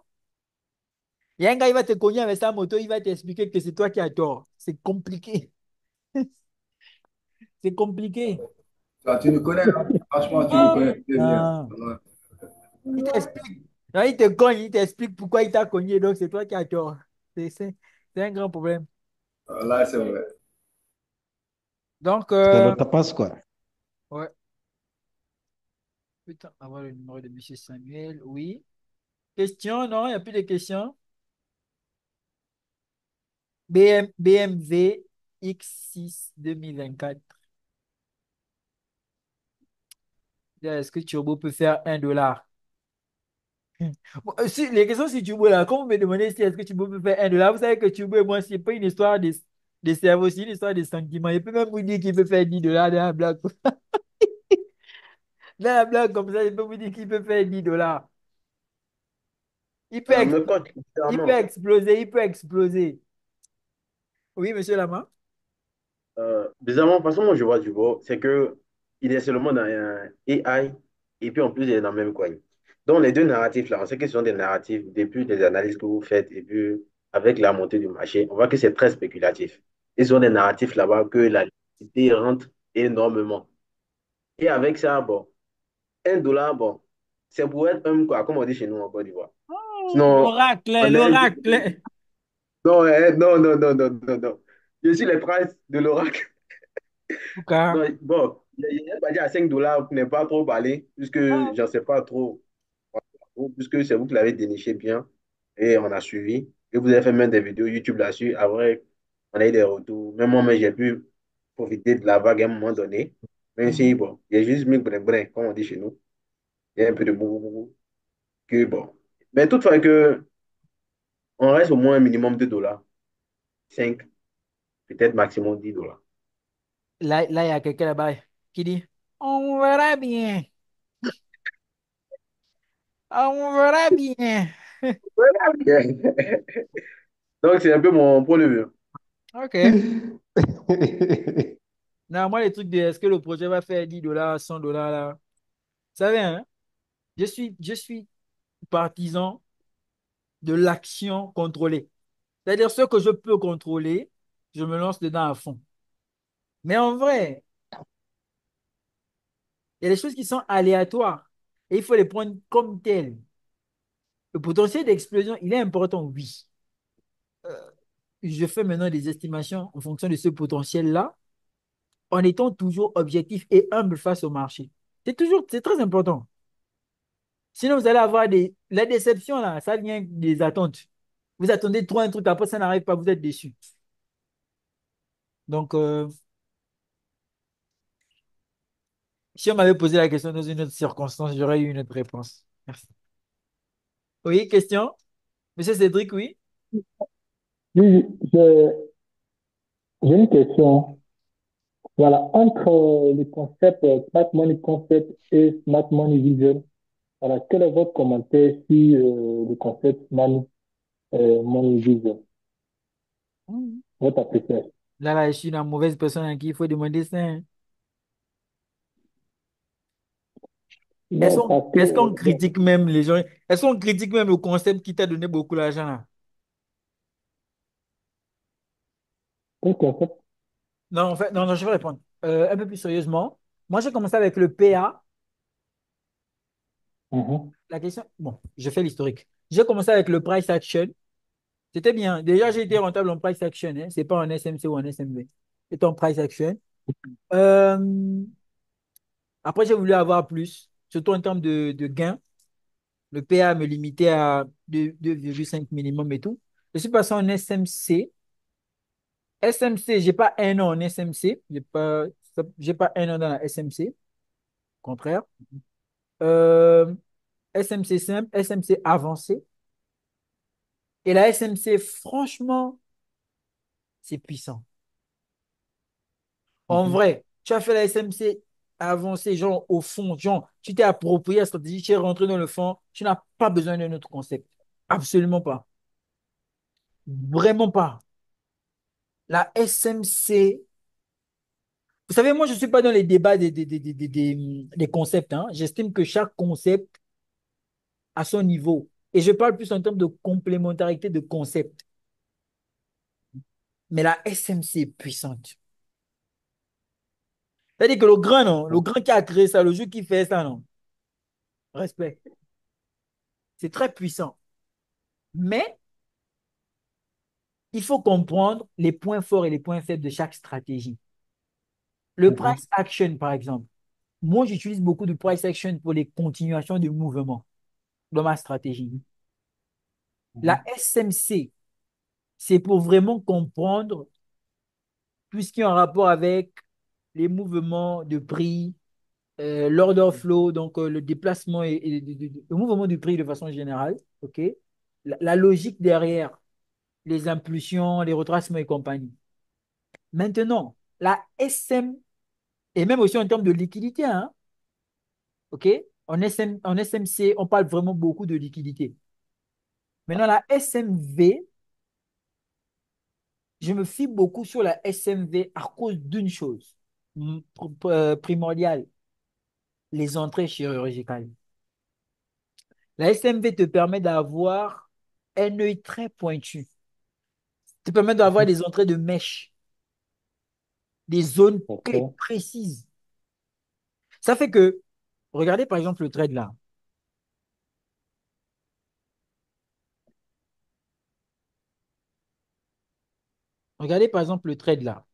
Il y a un gars, il va te cogner avec sa moto, il va t'expliquer que c'est toi qui as tort. C'est compliqué. C'est compliqué.
Toi, tu nous connais, hein? Franchement, tu nous connais très bien.
Ah. Il t'explique. Non, il te cogne, il t'explique pourquoi il t'a cogné, donc c'est toi qui as tort. C'est un grand problème.
Là, c'est vrai.
Donc,
C'est le tapas, quoi.
ouais. Putain, avoir le numéro de Monsieur Samuel, oui. Question, non, il n'y a plus de questions. BMW X6 2024. Est-ce que Turbo peut faire 1 dollar? Bon, si, les questions sur Turbo, là, quand vous me demandez si est-ce que Turbo peut faire 1 dollar, vous savez que Turbo et moi, c'est pas une histoire de cerveau, c'est une histoire de sentiments. Il peut même vous dire qu'il peut faire 10 dollars dans la blague. Dans la blague comme ça, il peut vous dire qu'il peut faire 10 dollars. Il peut, ex-
Me coach,
il peut
littéralement.
exploser, il peut exploser. Oui, monsieur Lama?
Bizarrement, de toute façon, moi, je vois du beau, c'est que il est seulement dans un AI et puis en plus, il est dans le même coin. Donc, les deux narratifs là, on sait que ce sont des narratifs, depuis des analyses que vous faites et puis avec la montée du marché, on voit que c'est très spéculatif. Ils ont des narratifs là-bas que la liquidité rentre énormément. Et avec ça, bon, 1 dollar, bon, c'est pour être un, quoi, comme on dit chez nous en Côte d'Ivoire. Sinon,
L'oracle,
on est.
l'oracle.
Non, non, non, non, non, non, non. Je suis les princes de l'oracle.
Pourquoi?
Non, bon, il y a pas dit à 5 dollars n'est pas trop parlé, puisque
Ah,
j'en sais pas trop, puisque c'est vous qui l'avez déniché bien et on a suivi. Et vous avez fait même des vidéos YouTube là-dessus. Après, on a eu des retours. Même moi, j'ai pu profiter de la vague à un moment donné. Même si,
mhm.
bon, il y a juste mis brin, comme on dit chez nous. Il y a un peu de boubou, que bon. Mais toutefois que on reste au moins un minimum de dollars. 5 peut-être maximum 10 dollars.
Là, il y a quelqu'un là-bas qui dit, on verra bien, on verra bien.
Donc, c'est un peu mon point de vue.
OK. Non, moi, les trucs de est-ce que le projet va faire 10 dollars, 100 dollars, là, vous savez, hein, je suis partisan de l'action contrôlée. C'est-à-dire, ce que je peux contrôler, je me lance dedans à fond. Mais en vrai, il y a des choses qui sont aléatoires et il faut les prendre comme telles. Le potentiel d'explosion, il est important, oui. Je fais maintenant des estimations en fonction de ce potentiel-là, en étant toujours objectif et humble face au marché. C'est très important. Sinon, vous allez avoir la déception, là, ça vient des attentes. Vous attendez trop un truc, après ça n'arrive pas, vous êtes déçu. Donc, si on m'avait posé la question dans une autre circonstance, j'aurais eu une autre réponse. Merci. Oui, question? Monsieur Cédric, oui?
Oui, j'ai une question. Voilà, entre le concept Smart Money Concept et Smart Money Vision, voilà, quel est votre commentaire sur le concept Money Vision,
Mhm.
votre appréciation?
Là, je suis la mauvaise personne à qui il faut demander ça, hein. Est-ce
Non,
qu'on
parce que,
est-ce qu'on
bon,
critique même les gens? Est-ce qu'on critique même le concept qui t'a donné beaucoup d'argent là?
un concept,
Non, en fait, non, non, je vais répondre. Un peu plus sérieusement. Moi, j'ai commencé avec le PA.
mhm,
La question, bon, je fais l'historique. J'ai commencé avec le price action. C'était bien. Déjà, j'ai été rentable en price action, hein. C'est pas en SMC ou en SMV. C'est en price action. Euh, Après, j'ai voulu avoir plus, surtout en termes de gains. Le PA me limitait à 2,5 minimum et tout. Je suis passé en SMC. SMC, j'ai pas un an en SMC. J'ai pas un an dans la SMC. Au contraire. Euh, SMC simple, SMC avancé. Et la SMC, franchement, c'est puissant. En vrai, tu as fait la SMC avancée, genre au fond, genre, tu t'es approprié la stratégie, tu es rentré dans le fond, tu n'as pas besoin d'un autre concept. Absolument pas. Vraiment pas. La SMC, vous savez, moi, je ne suis pas dans les débats des concepts, hein. J'estime que chaque concept a son niveau. Et je parle plus en termes de complémentarité de concepts. Mais la SMC est puissante. C'est-à-dire que le grand, non, le grand qui a créé ça, le jeu qui fait ça, non, respect. C'est très puissant. Mais il faut comprendre les points forts et les points faibles de chaque stratégie. Le price action, par exemple. Moi, j'utilise beaucoup de price action pour les continuations de mouvement dans ma stratégie. La SMC, c'est pour vraiment comprendre tout ce qui est en rapport avec les mouvements de prix, l'order flow, donc le déplacement le mouvement du prix de façon générale, ok? La logique derrière les impulsions, les retracements et compagnie. Maintenant, la SM, et même aussi en termes de liquidité, hein, ok? En SMC, on parle vraiment beaucoup de liquidité. Maintenant, la SMV, je me fie beaucoup sur la SMV à cause d'une chose primordiale, les entrées chirurgicales. La SMV te permet d'avoir un œil très pointu, te permet d'avoir des entrées de mèche, des zones très précises. Ça fait que, regardez par exemple le trade là. Regardez par exemple le trade là.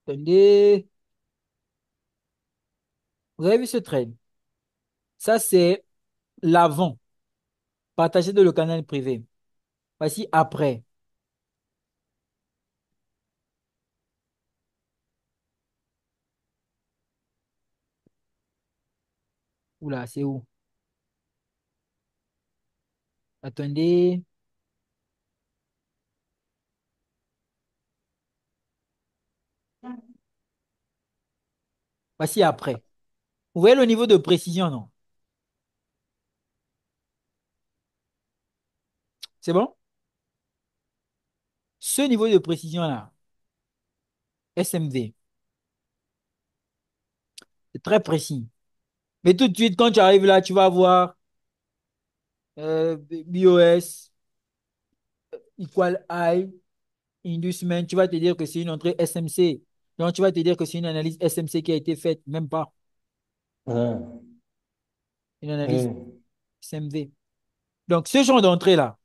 Attendez. Vous avez vu ce trade? Ça, c'est l'avant, partagé dans le canal privé. Voici après. Oula, c'est où? Attendez. Voici après. Vous voyez le niveau de précision, non? C'est bon? Ce niveau de précision-là, SMV, c'est très précis. Mais tout de suite, quand tu arrives là, tu vas voir BOS, equal I, inducement, tu vas te dire que c'est une entrée SMC. Donc, tu vas te dire que c'est une analyse SMC qui a été faite, même pas une analyse SMV. Donc, ce genre d'entrée-là,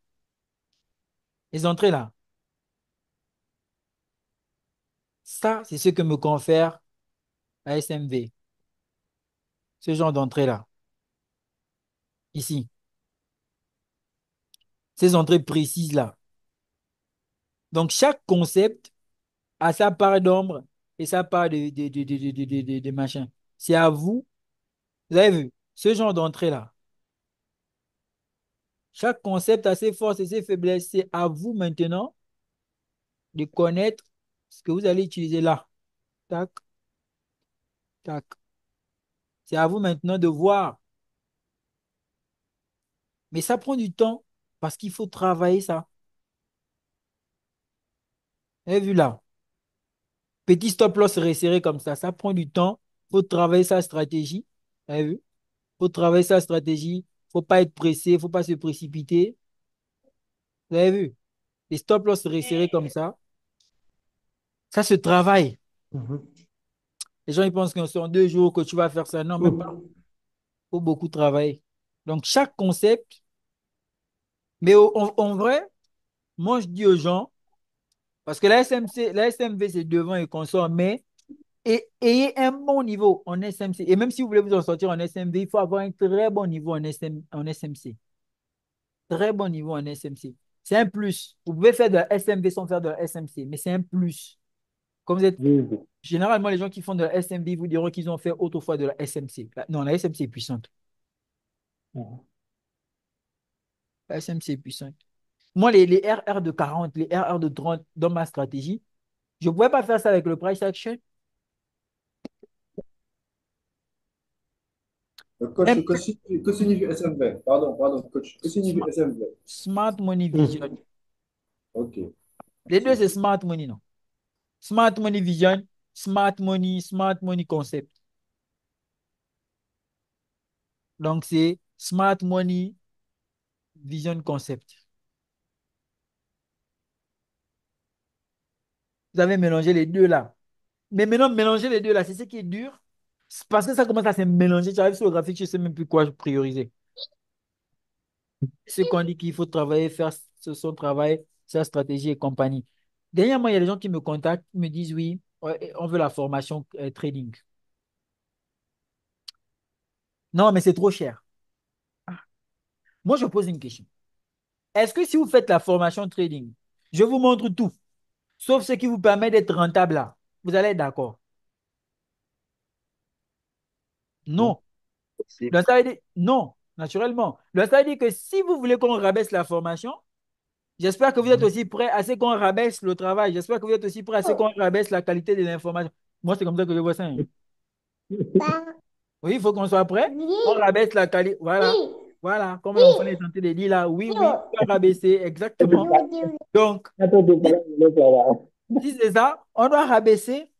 les entrées-là, ça, c'est ce que me confère la SMV. Ce genre d'entrée-là, ici. Ces entrées précises-là. Donc, chaque concept a sa part d'ombre et sa part de machin. C'est à vous. Vous avez vu, ce genre d'entrée-là. Chaque concept a ses forces et ses faiblesses. C'est à vous maintenant de connaître ce que vous allez utiliser là. Tac, tac. C'est à vous maintenant de voir. Mais ça prend du temps parce qu'il faut travailler ça. Vous avez vu là? Petit stop loss resserré comme ça prend du temps. Il faut travailler sa stratégie. Vous avez vu? Il faut travailler sa stratégie. Il ne faut pas être pressé, il ne faut pas se précipiter. Vous avez vu? Les stop loss resserrés comme ça se travaille. Les gens ils pensent que c'est en 2 jours que tu vas faire ça. Non, même pas. Il faut beaucoup travailler. Donc, chaque concept, mais en vrai, moi, je dis aux gens, parce que la SMC, la SMV, c'est devant et consort, mais ayez un bon niveau en SMC. Et même si vous voulez vous en sortir en SMV, il faut avoir un très bon niveau en SMC. Très bon niveau en SMC. C'est un plus. Vous pouvez faire de la SMV sans faire de la SMC, mais c'est un plus. Comme vous êtes,
Oui, oui.
généralement, les gens qui font de la SMB vous diront qu'ils ont fait autrefois de la SMC. Non, la SMC est puissante.
Mhm.
La SMC est puissante. Moi, les RR de 40, les RR de 30 dans ma stratégie, je ne pouvais pas faire ça avec le price action.
Coach,
Même
que signifie SMV? Pardon, coach. Que signifie
Smart,
SMV?
Smart Money Vision.
Ok,
Les deux,
merci.
c'est Smart Money, non? Smart Money Vision, Smart Money Concept. Donc, c'est Smart Money Vision Concept. Vous avez mélangé les deux là. Mais maintenant, mélanger les deux là, c'est ce qui est dur. C'est parce que ça commence à se mélanger. Tu arrives sur le graphique, je ne sais même plus quoi prioriser. Ce qu'on dit qu'il faut travailler, faire son travail, sa stratégie et compagnie. Dernièrement, il y a des gens qui me contactent, me disent oui, ouais, on veut la formation trading. Non, mais c'est trop cher. Moi, je pose une question. Est-ce que si vous faites la formation trading, je vous montre tout, sauf ce qui vous permet d'être rentable là, vous allez être d'accord?
Non,
Non.
possible.
Donc, ça veut dire, non, naturellement. Donc, ça veut dire que si vous voulez qu'on rabaisse la formation, j'espère que vous êtes aussi prêt à ce qu'on rabaisse le travail. J'espère que vous êtes aussi prêt à ce qu'on rabaisse la qualité de l'information. Moi, c'est comme ça que je vois ça, hein. Oui, il faut qu'on soit prêt. On rabaisse la qualité. Voilà. Voilà. Comme l'enfant est tenté de dire là, oui, oui, on va rabaisser, exactement. Donc, si, si c'est ça, on doit rabaisser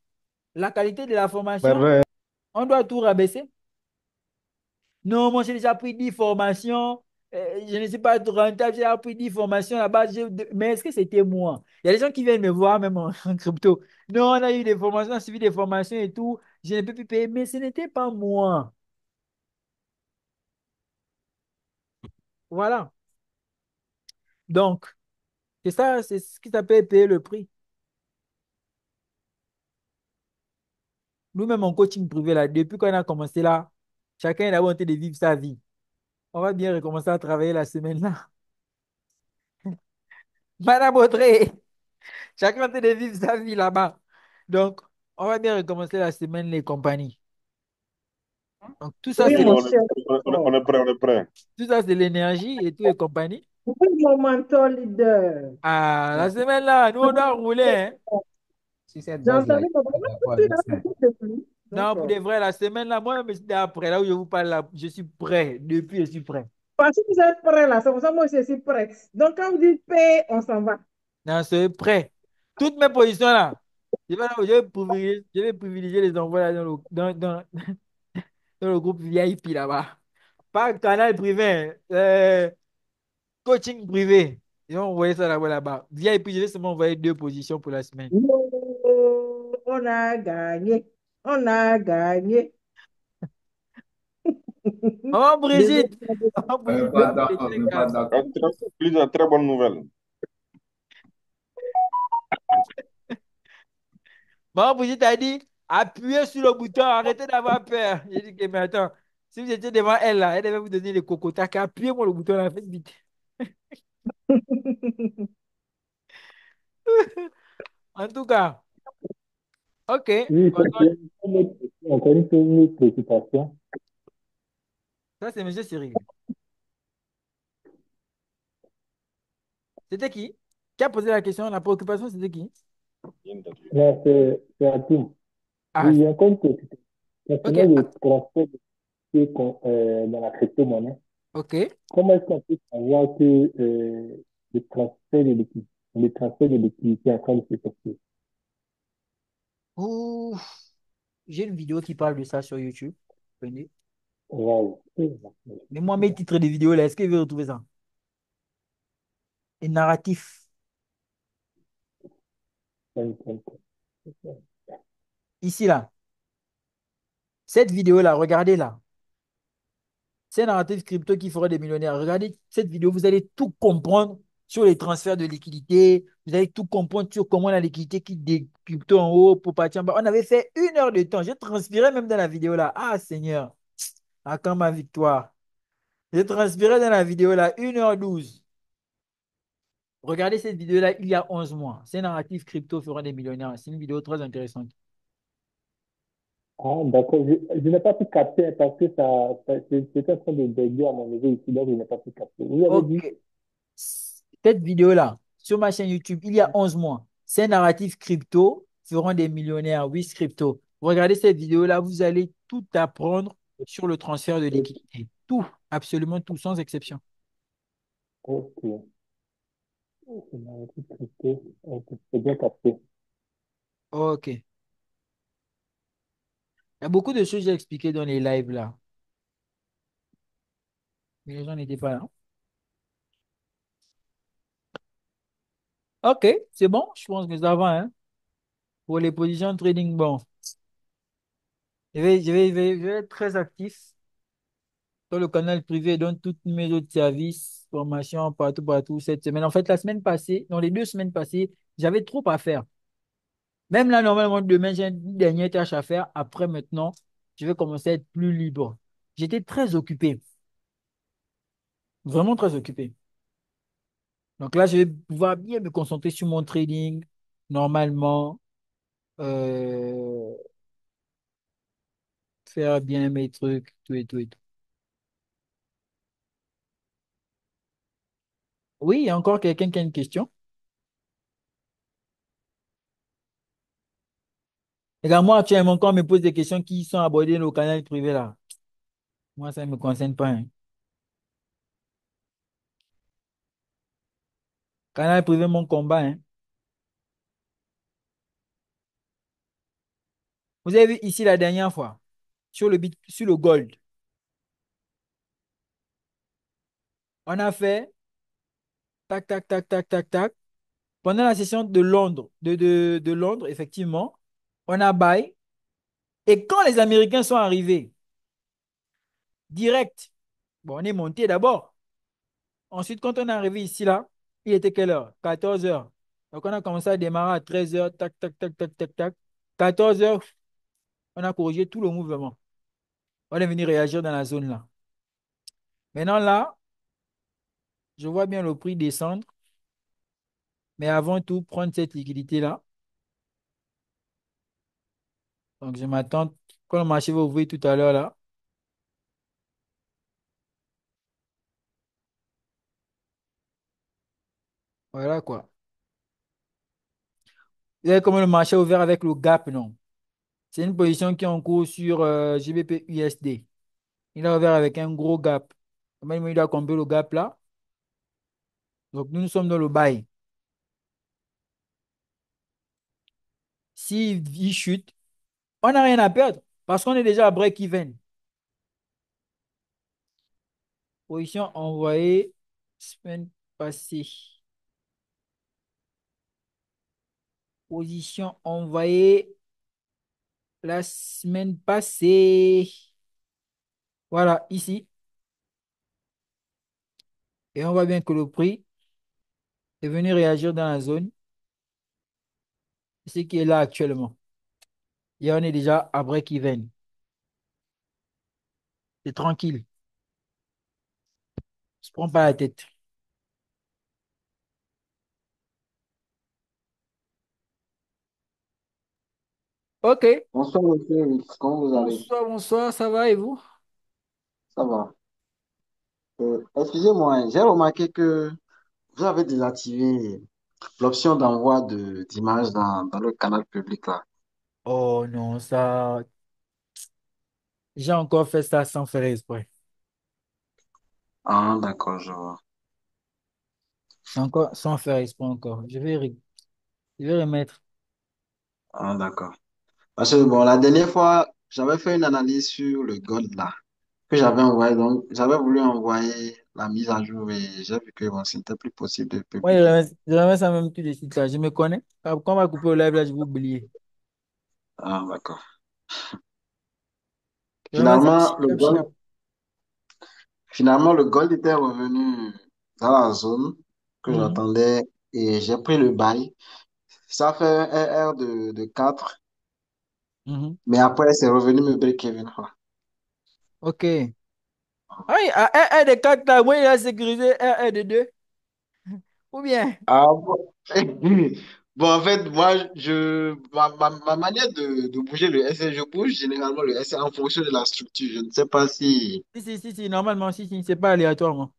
la qualité de la formation.
Pardon.
On doit tout rabaisser. Non, moi, j'ai déjà pris 10 formations. Je ne suis pas rentable. J'ai appris 10 formations là-bas. Mais est-ce que c'était moi? Il y a des gens qui viennent me voir, même en crypto. Non, on a eu des formations, on a suivi des formations et tout. Je ne peux plus payer. Mais ce n'était pas moi. Voilà. Donc, c'est ça, c'est ce qui s'appelle payer le prix. Nous-mêmes, en coaching privé, là, depuis qu'on a commencé là, chacun est d'abord en train de vivre sa vie. On va bien recommencer à travailler la semaine là. Madame Audrey, chacun est en train de vivre sa vie là-bas. Donc, on va bien recommencer la semaine, les compagnies. Donc, tout ça,
Oui,
c'est
mon
On est,
cher.
on est prêt, on est prêt.
tout ça, c'est l'énergie et tout et compagnie.
Oui, mon mentor leader.
Ah, la semaine là, nous, on doit rouler, hein.
Si cette
J'ai
base-là
entendu
est
mon
pas
papa,
d'accord
tu es
avec
là,
ça.
depuis. Donc,
Non, pour de vrai, la semaine là, moi, je suis après, là où je vous parle là, je suis prêt. Depuis, je suis prêt.
parce que vous êtes prêts là, c'est pour ça que moi je suis prêt. Donc, quand vous dites paix, on s'en va.
Non, je suis prêt. Toutes mes positions là, je vais privilégier les envois là dans le groupe VIP là-bas. Pas canal privé, hein, coaching privé. Ils vont envoyer ça là-bas. VIP, je vais seulement envoyer 2 positions pour la semaine.
Oh, on a gagné. On a gagné.
Maman
Désolé.
Brigitte, Maman
On n'est
Brigitte,
pas
les
d'accord, on n'est pas
chèques.
d'accord.
Très bonne nouvelle.
Maman Brigitte a dit, appuyez sur le bouton, arrêtez d'avoir peur. J'ai dit, mais attends, si vous étiez devant elle là, elle devait vous donner les cocotacs. Appuyez-moi le bouton là, faites vite. En tout cas, ok.
Oui,
Bon,
encore une préoccupation.
ça, c'est Monsieur Cyril. C'était qui? Qui a posé la question? La préoccupation, c'était qui?
Non, c'est à tout.
Ah,
Oui, il y a encore une préoccupation.
ok.
Concernant le transfert de dans la crypto-monnaie,
Ok.
comment est-ce qu'on peut savoir que le transfert de liquidité est en train de s'effectuer?
Ouh, j'ai une vidéo qui parle de ça sur YouTube. Prenez.
Wow.
Mais moi, mes titres de vidéo là, est-ce que vous retrouver ça? Et narratif. Ici, là. Cette vidéo-là, regardez là. C'est un narratif crypto qui fera des millionnaires. Regardez cette vidéo, vous allez tout comprendre sur les transferts de liquidité. Vous allez tout comprendre sur comment la liquidité quitte des cryptos en haut pour partir en bas. On avait fait 1 heure de temps. J'ai transpiré même dans la vidéo là. Ah, Seigneur. À quand ma victoire? J'ai transpiré dans la vidéo là 1h12. Regardez cette vidéo-là il y a 11 mois. Ces narratifs crypto feront des millionnaires. C'est une vidéo très intéressante.
Ah, d'accord. Je n'ai pas pu capter parce que c'était en train de bugger à mon niveau ici, donc je n'ai pas pu capter. Vous avez dit?
Ok. Cette vidéo-là, sur ma chaîne YouTube, il y a 11 mois, ces narratifs crypto feront des millionnaires. Oui, crypto. Regardez cette vidéo-là, vous allez tout apprendre sur le transfert de liquidité. Tout, absolument tout, sans exception.
Ok. C'est narratif crypto. Ok, c'est bien capté.
Ok. Il y a beaucoup de choses à expliquer dans les lives là, mais les gens n'étaient pas là. Ok, c'est bon, je pense que ça va, hein. Pour les positions trading, bon, je vais être très actif dans le canal privé, dans tous mes autres services, formations, partout, partout, cette semaine. En fait, la semaine passée, dans les 2 semaines passées, j'avais trop à faire. Même là, normalement, demain, j'ai une dernière tâche à faire. Après, maintenant, je vais commencer à être plus libre. J'étais très occupé, vraiment très occupé. Donc là, je vais pouvoir bien me concentrer sur mon trading, normalement, euh, faire bien mes trucs, tout et tout et tout. Oui, il y a encore quelqu'un qui a une question. Regarde, moi, actuellement, quand on me pose des questions qui sont abordées dans le canal privé, là, moi, ça ne me concerne pas, hein. Canal privé, mon combat, hein. Vous avez vu ici la dernière fois, sur le gold, on a fait tac, tac, tac, tac, tac, tac. Pendant la session de Londres, de Londres, effectivement, on a buy. Et quand les Américains sont arrivés, direct, bon, on est monté d'abord. Ensuite, quand on est arrivé ici, là, il était quelle heure? 14 heures. Donc, on a commencé à démarrer à 13 heures, tac, tac, tac, tac, tac, tac. 14 heures, on a corrigé tout le mouvement. On est venu réagir dans la zone là. Maintenant, là, je vois bien le prix descendre, mais avant tout, prendre cette liquidité-là. Donc, je m'attends, quand le marché va ouvrir tout à l'heure, là, voilà quoi. Vous voyez comment le marché a ouvert avec le gap, non? C'est une position qui est en cours sur GBP USD. Il a ouvert avec un gros gap. Même il doit combler le gap là. Donc, nous sommes dans le buy. S'il chute, on n'a rien à perdre parce qu'on est déjà à break-even. Position envoyée semaine passée. Position envoyée la semaine passée. Voilà, ici. Et on voit bien que le prix est venu réagir dans la zone. Ce qui est là actuellement. Et on est déjà à break-even. C'est tranquille. On se prend pas la tête. OK.
Bonsoir, monsieur. Oui, comment vous allez?
Bonsoir, bonsoir. Ça va et vous?
Ça va. Excusez-moi, j'ai remarqué que vous avez désactivé l'option d'envoi d'images dans le canal public là.
Oh non, ça. J'ai encore fait ça sans faire exprès.
Ah, d'accord, je vois.
Encore sans faire exprès encore. Je vais remettre.
Ah, d'accord. Parce que bon, la dernière fois, j'avais fait une analyse sur le gold là, que j'avais envoyé. Donc, j'avais voulu envoyer la mise à jour et j'ai vu que bon, c'était plus possible de
Moi,
publier.
je remets ça même tout de suite là. Je me connais. Quand on va couper au live là, je vais oublier.
Ah, d'accord.
Je remets ça
Finalement,
chap, chap, chap.
finalement, le gold était revenu dans la zone que
Mhm,
j'attendais et j'ai pris le bail. Ça fait un R de 4,
mhm.
mais après, c'est revenu me break-even, quoi.
OK. Ah oui, à R1 de 4 là, moi, il a sécurisé R1 de 2. Ou bien?
Ah bon. Bon, en fait, moi, ma manière de bouger le SL, je bouge généralement le SL en fonction de la structure. Je ne sais pas si.
Si, normalement, si, c'est pas aléatoirement.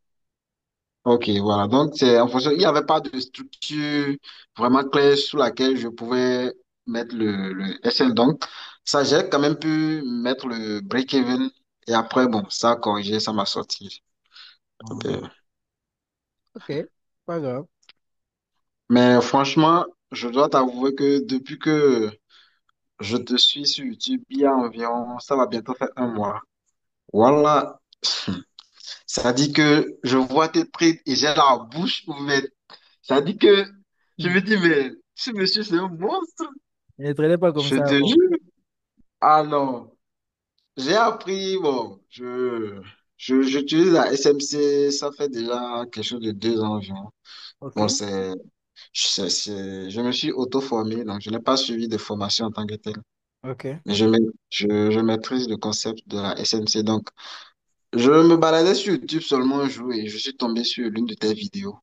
Ok, voilà. Donc, c'est en fonction. Il n'y avait pas de structure vraiment claire sur laquelle je pouvais mettre le SL. Donc, ça, j'ai quand même pu mettre le break-even. Et après, bon, ça a corrigé, ça m'a sorti.
Ah,
Donc,
ok, pas grave.
mais franchement, je dois t'avouer que depuis que je te suis sur YouTube, il y a environ, ça va bientôt faire un mois. Voilà. Ça dit que je vois tes trades et j'ai la bouche ouverte. Ça dit que je
Hmm.
me dis, mais ce monsieur, c'est un monstre.
Il ne traitait pas comme
Je
ça
te
avant.
jure. Ah non. J'ai appris, bon, j'utilise la SMC, ça fait déjà quelque chose de 2 ans environ.
Ok,
Bon, je me suis auto-formé, donc je n'ai pas suivi de formation en tant que tel.
ok.
Mais je maîtrise le concept de la SMC. Donc, je me baladais sur YouTube seulement un jour et je suis tombé sur l'une de tes vidéos.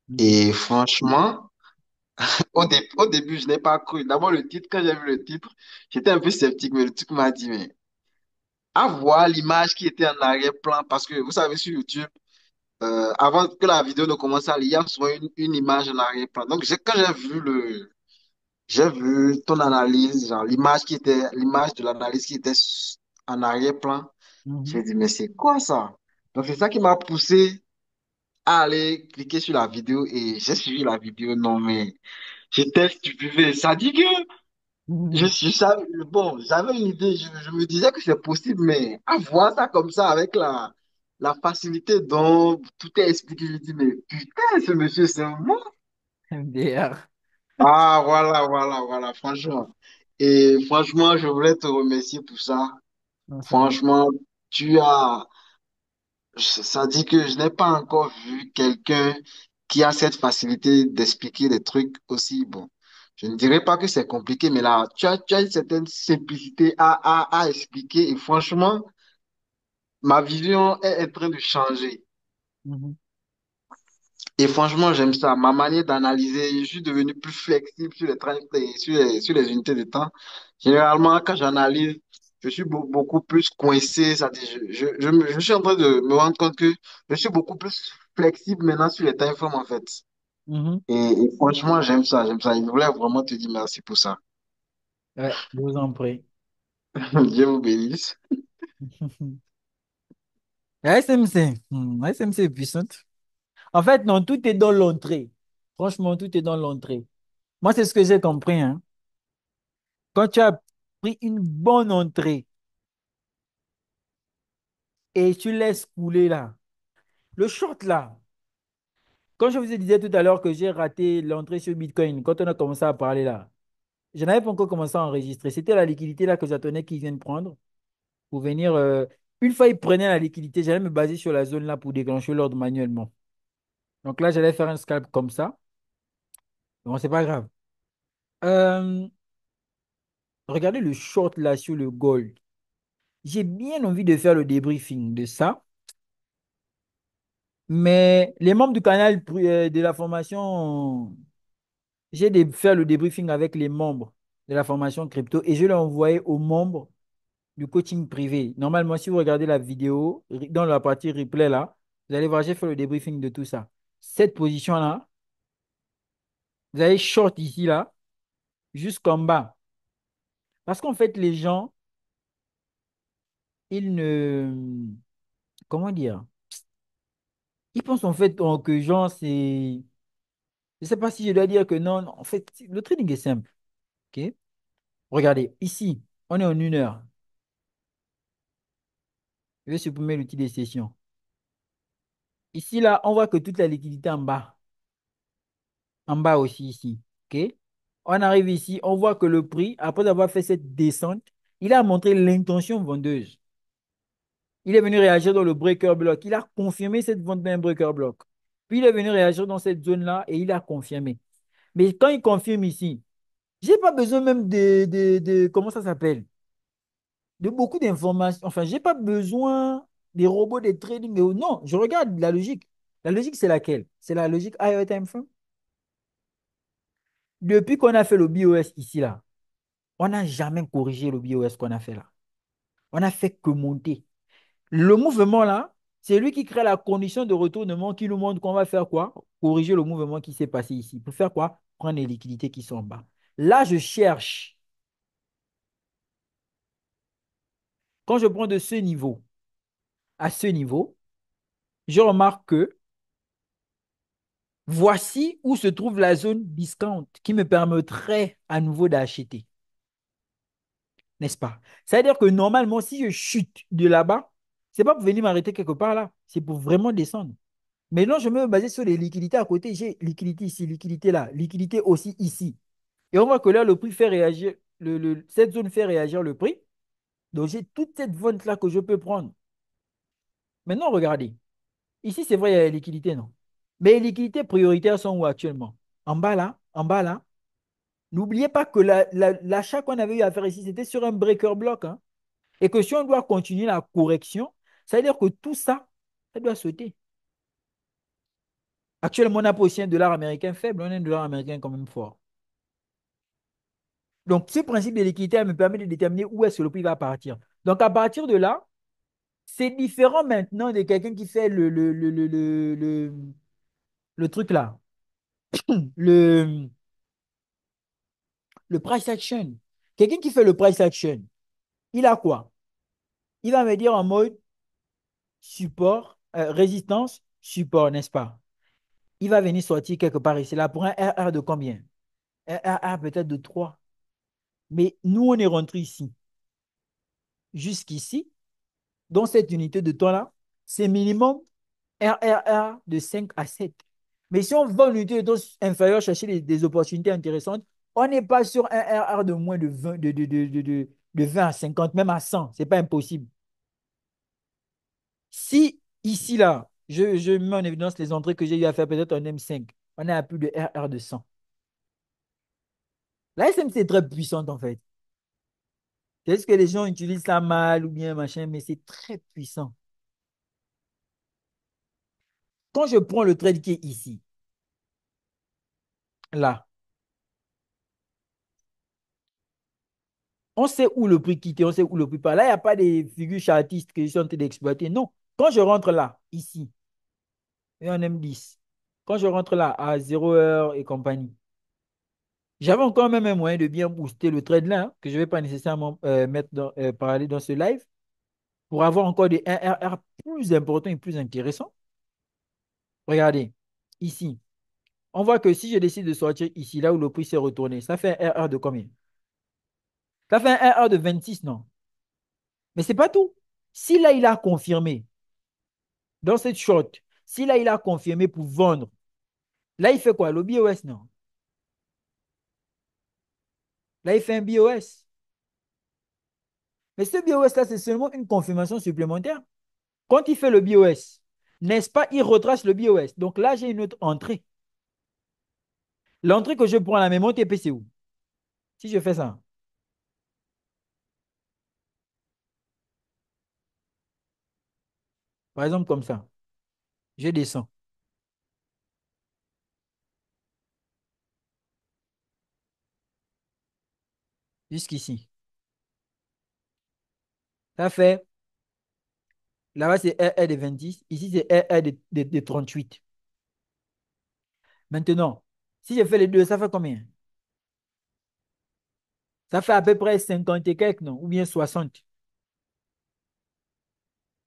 Mhm.
Et franchement, au début, je n'ai pas cru. D'abord, le titre, quand j'ai vu le titre, j'étais un peu sceptique, mais le truc m'a dit, mais à voir l'image qui était en arrière-plan, parce que vous savez, sur YouTube, avant que la vidéo ne commence à aller, il y a souvent une image en arrière-plan. Donc, quand j'ai vu ton analyse, genre l'image de l'analyse qui était en arrière-plan.
Mhm.
J'ai dit, mais c'est quoi ça? Donc, c'est ça qui m'a poussé à aller cliquer sur la vidéo et j'ai suivi la vidéo. Non, mais j'étais stupéfait. Ça dit que
Mhm.
bon, j'avais une idée, je me disais que c'est possible, mais à voir ça comme ça avec la facilité dont tout est expliqué, je dis, mais putain, ce monsieur, c'est un monstre.
MDR.
Ah, voilà, franchement. Et franchement, je voulais te remercier pour ça.
Non, c'est bon.
Franchement, tu as, ça dit que je n'ai pas encore vu quelqu'un qui a cette facilité d'expliquer des trucs aussi, bon. Je ne dirais pas que c'est compliqué, mais là, tu as une certaine simplicité à expliquer. Et franchement, ma vision est en train de changer.
Mhm.
Et franchement, j'aime ça. Ma manière d'analyser, je suis devenu plus flexible sur les, sur les unités de temps. Généralement, quand j'analyse, je suis beaucoup plus coincé. Ça dit, je suis en train de me rendre compte que je suis beaucoup plus flexible maintenant sur les time frames, en fait.
Mhm.
Et franchement, j'aime ça, j'aime ça. Je voulais vraiment te dire merci pour ça.
Ouais, je vous en prie.
Dieu vous bénisse.
La SMC, la SMC est puissante. En fait, non, tout est dans l'entrée. Franchement, tout est dans l'entrée. Moi, c'est ce que j'ai compris, hein. Quand tu as pris une bonne entrée et tu laisses couler là, le short là, quand je vous ai dit tout à l'heure que j'ai raté l'entrée sur Bitcoin, quand on a commencé à parler là, je n'avais pas encore commencé à enregistrer. C'était la liquidité là que j'attendais qu'ils viennent prendre pour venir. Une fois ils prenaient la liquidité, j'allais me baser sur la zone là pour déclencher l'ordre manuellement. Donc là, j'allais faire un scalp comme ça. Bon, c'est pas grave. Euh, regardez le short là sur le gold. J'ai bien envie de faire le débriefing de ça, mais les membres du canal de la formation, faire le débriefing avec les membres de la formation crypto et je l'ai envoyé aux membres du coaching privé. Normalement, si vous regardez la vidéo, dans la partie replay là, vous allez voir, j'ai fait le débriefing de tout ça. Cette position-là, vous allez short ici là, jusqu'en bas. Parce qu'en fait, les gens, ils ne... Comment dire? Ils pensent en fait que genre, c'est... Je ne sais pas si je dois dire que non, non. En fait, le trading est simple. OK? Regardez, ici, on est en 1 heure. Je vais supprimer l'outil des sessions. Ici, là, on voit que toute la liquidité en bas. En bas aussi, ici. OK? On arrive ici, on voit que le prix, après avoir fait cette descente, il a montré l'intention vendeuse. Il est venu réagir dans le breaker block. Il a confirmé cette vente d'un breaker block. Puis il est venu réagir dans cette zone-là et il a confirmé. Mais quand il confirme ici, j'ai pas besoin même comment ça s'appelle? De beaucoup d'informations. Enfin, j'ai pas besoin des robots de trading. Non, je regarde la logique. La logique, c'est laquelle? C'est la logique higher time frame. Depuis qu'on a fait le BOS ici, là, on n'a jamais corrigé le BOS qu'on a fait là. On n'a fait que monter. Le mouvement là, c'est lui qui crée la condition de retournement qui nous montre qu'on va faire quoi? Corriger le mouvement qui s'est passé ici. Pour faire quoi? Prendre les liquidités qui sont en bas. Là, je cherche. Quand je prends de ce niveau à ce niveau, je remarque que voici où se trouve la zone discount qui me permettrait à nouveau d'acheter. N'est-ce pas? C'est-à-dire que normalement, si je chute de là-bas, ce n'est pas pour venir m'arrêter quelque part là, c'est pour vraiment descendre. Mais non, je me basais sur les liquidités à côté. J'ai liquidité ici, liquidité là, liquidité aussi ici. Et on voit que là, le prix fait réagir, cette zone fait réagir le prix. Donc, j'ai toute cette vente-là que je peux prendre. Maintenant, regardez. Ici, c'est vrai, il y a les liquidités, non? Mais les liquidités prioritaires sont où actuellement? En bas là, en bas là. N'oubliez pas que l'achat qu'on avait eu à faire ici, c'était sur un breaker block, hein. Et que si on doit continuer la correction, ça veut dire que tout ça, ça doit sauter. Actuellement, on n'a pas aussi un dollar américain faible, on a un dollar américain quand même fort. Donc, ce principe de l'équité me permet de déterminer où est-ce que le prix va partir. Donc, à partir de là, c'est différent maintenant de quelqu'un qui fait le truc là, le, le price action. Quelqu'un qui fait le price action, il a quoi? Il va me dire en mode support, résistance, support, n'est-ce pas? Il va venir sortir quelque part ici là pour un RR de combien? Un RR peut-être de 3. Mais nous, on est rentré ici, jusqu'ici, dans cette unité de temps-là, c'est minimum RRR de 5 à 7. Mais si on va une unité de temps inférieure chercher des opportunités intéressantes, on n'est pas sur un RR de moins de 20, de 20 à 50, même à 100. Ce n'est pas impossible. Si ici, là, je mets en évidence les entrées que j'ai eu à faire peut-être en M5, on est à plus de RR de 100. La SMC est très puissante en fait. C'est ce que les gens utilisent ça mal ou bien machin, mais c'est très puissant. Quand je prends le trade qui est ici, là, on sait où le prix quitte, on sait où le prix part. Là, il n'y a pas des figures chartistes que je suis en train d'exploiter. Non. Quand je rentre là, ici, et en M10, quand je rentre là à 0 heure et compagnie, j'avais encore même un moyen de bien booster le trade là, hein, que je ne vais pas nécessairement parler dans ce live, pour avoir encore des 1RR plus importants et plus intéressants. Regardez, ici, on voit que si je décide de sortir ici, là où le prix s'est retourné, ça fait un RR de combien? Ça fait un RR de 26, non? Mais ce n'est pas tout. Si là, il a confirmé, dans cette short, si là, il a confirmé pour vendre, là, il fait quoi? Le BOS, non? Là, il fait un BOS. Mais ce BOS-là, c'est seulement une confirmation supplémentaire. Quand il fait le BOS, n'est-ce pas, il retrace le BOS. Donc là, j'ai une autre entrée. L'entrée que je prends à la mémoire TP, c'est où? Si je fais ça, par exemple comme ça, je descends jusqu'ici. Ça fait, là-bas, c'est RR de 26. Ici, c'est RR de 38. Maintenant, si je fais les deux, ça fait combien? Ça fait à peu près 50 et quelques, non? Ou bien 60.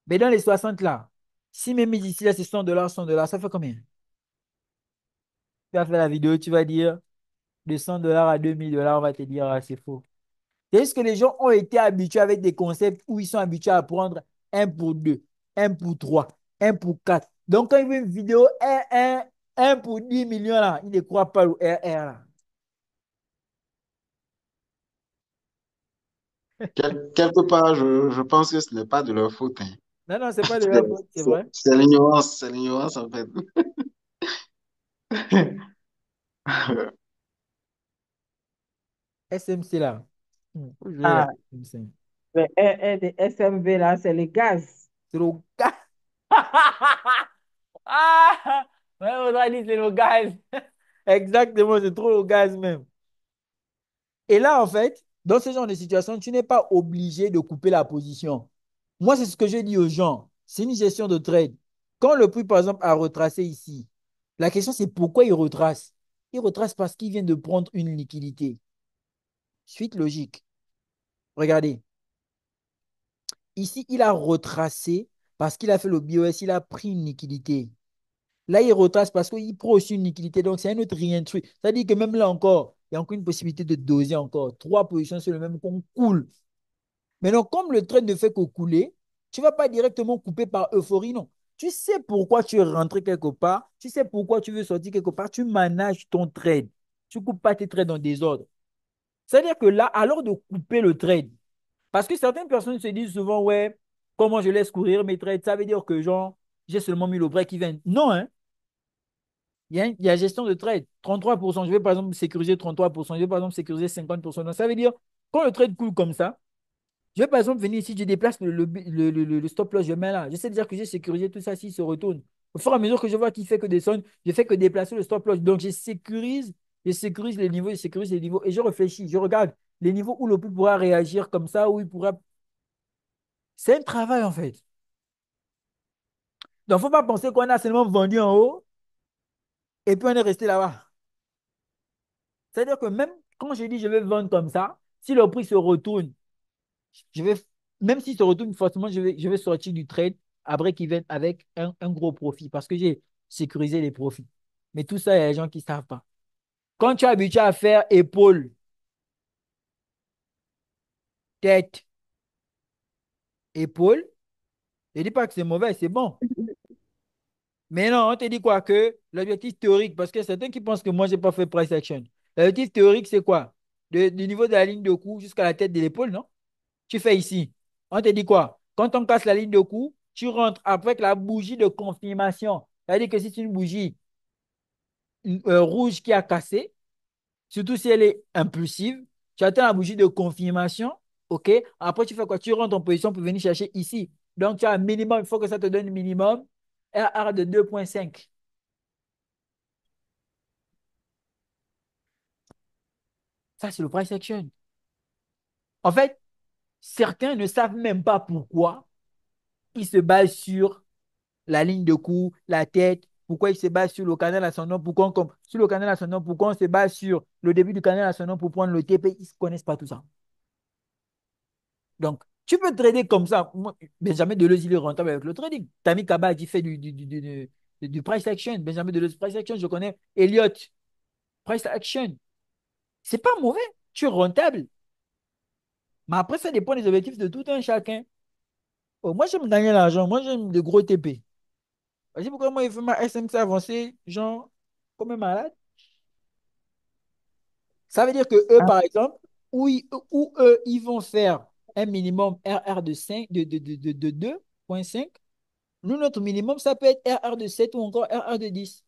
Mais dans les 60 là, si mes mises ici, là, c'est 100 dollars, 100 dollars, ça fait combien? Tu vas faire la vidéo, tu vas dire de 100 dollars à 2000 dollars, on va te dire, ah, c'est faux. C'est juste que les gens ont été habitués avec des concepts où ils sont habitués à prendre un pour 2, un pour 3, un pour 4. Donc, quand ils voient une vidéo un pour 10 millions, là, ils ne croient pas au RR, là.
Quelque part, je pense que ce n'est pas de leur faute, hein.
Non, non, c'est pas de leur faute, c'est vrai.
C'est l'ignorance en fait.
SMC, là. Faut jouer la
Ah,
SMC.
le RR de SMV là, c'est le gaz.
C'est le gars. Ah! Ouais, on a dit c'est le gaz. Exactement, c'est trop le gaz même. Et là, en fait, dans ce genre de situation, tu n'es pas obligé de couper la position. Moi, c'est ce que je dis aux gens. C'est une gestion de trade. Quand le prix, par exemple, a retracé ici, la question, c'est pourquoi il retrace? Il retrace parce qu'il vient de prendre une liquidité. Suite logique. Regardez. Ici, il a retracé parce qu'il a fait le BOS, il a pris une liquidité. Là, il retrace parce qu'il prend aussi une liquidité. Donc, c'est un autre re-entry. C'est-à-dire que même là encore, il y a encore une possibilité de doser encore. Trois positions sur le même compte cool. Maintenant, comme le trade ne fait que couler, tu ne vas pas directement couper par euphorie, non. Tu sais pourquoi tu es rentré quelque part, tu sais pourquoi tu veux sortir quelque part, tu manages ton trade. Tu ne coupes pas tes trades en désordre. C'est-à-dire que là, alors de couper le trade, parce que certaines personnes se disent souvent, ouais, comment je laisse courir mes trades, ça veut dire que, genre, j'ai seulement mis le break qui vient. Non, hein. Il y a gestion de trade. 33%. Je vais par exemple sécuriser 33%. Je vais par exemple sécuriser 50%. Donc, ça veut dire, quand le trade coule comme ça, je vais par exemple venir ici, je déplace le stop loss, je mets là. Je sais déjà que j'ai sécurisé tout ça s'il se retourne. Au fur et à mesure que je vois qu'il fait que descendre, je fais que déplacer le stop loss. Donc, je sécurise les niveaux, je sécurise les niveaux et je réfléchis. Je regarde les niveaux où le prix pourra réagir comme ça, où il pourra. C'est un travail en fait. Donc, il ne faut pas penser qu'on a seulement vendu en haut et puis on est resté là-bas. C'est-à-dire que même quand je dis je vais vendre comme ça, si le prix se retourne, je vais, même s'il se retourne forcément, je vais sortir du trade après qu'il vienne avec un gros profit parce que j'ai sécurisé les profits. Mais tout ça, il y a des gens qui ne savent pas. Quand tu es habitué à faire épaule, tête, épaule, je ne dis pas que c'est mauvais, c'est bon. Mais non, on te dit quoi? Que l'objectif théorique, parce que certains qui pensent que moi, je n'ai pas fait price action. L'objectif théorique, c'est quoi? Du niveau de la ligne de cou jusqu'à la tête de l'épaule, non? Tu fais ici. On te dit quoi? Quand on casse la ligne de cou, tu rentres avec la bougie de confirmation. C'est-à-dire que si c'est une bougie rouge qui a cassé, surtout si elle est impulsive, tu attends la bougie de confirmation, OK? Après, tu fais quoi? Tu rentres en position pour venir chercher ici. Donc, tu as un minimum, il faut que ça te donne un minimum RR de 2,5. Ça, c'est le price action. En fait, certains ne savent même pas pourquoi ils se basent sur la ligne de cou, la tête, pourquoi il se base sur le canal ascendant, pourquoi sur le canal ascendant, pourquoi on se base sur le début du canal ascendant pour prendre le TP, ils ne connaissent pas tout ça. Donc, tu peux trader comme ça. Benjamin Deleuze, il est rentable avec le trading. Tammy Kabad, il fait du price action. Benjamin Deleuze, price action, je connais. Elliott, price action. C'est pas mauvais. Tu es rentable. Mais après, ça dépend des objectifs de tout un chacun. Oh, moi, j'aime gagner l'argent. Moi, j'aime de gros TP. Voici pourquoi moi, il fait ma SMC avancée, genre, comme un malade. Ça veut dire que eux, par exemple, où eux, ils vont faire un minimum RR de 5, de 2,5. Nous, notre minimum, ça peut être RR de 7 ou encore RR de 10.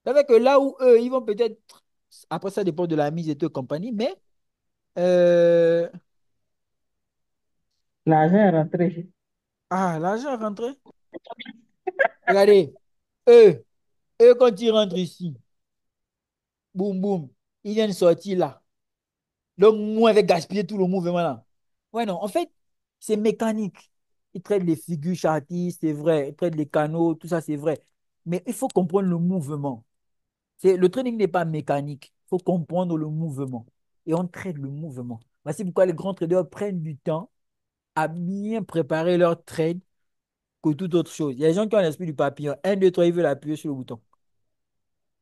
Ça veut dire que là où eux, ils vont peut-être, après ça dépend de la mise et de compagnie, mais euh,
L'argent est rentré.
l'argent est rentré. Regardez, eux, quand ils rentrent ici, boum, boum, ils viennent sortir là. Donc, moi, avec gaspiller tout le mouvement là. Ouais, non, en fait, c'est mécanique. Ils traitent les figures chartistes, c'est vrai. Ils traitent les canaux, tout ça, c'est vrai. Mais il faut comprendre le mouvement. Le trading n'est pas mécanique. Il faut comprendre le mouvement. Et on traite le mouvement. Voici pourquoi les grands traders prennent du temps à bien préparer leur trade que toute autre chose. Il y a des gens qui ont l'esprit du papillon. Un, deux, trois, ils veulent appuyer sur le bouton.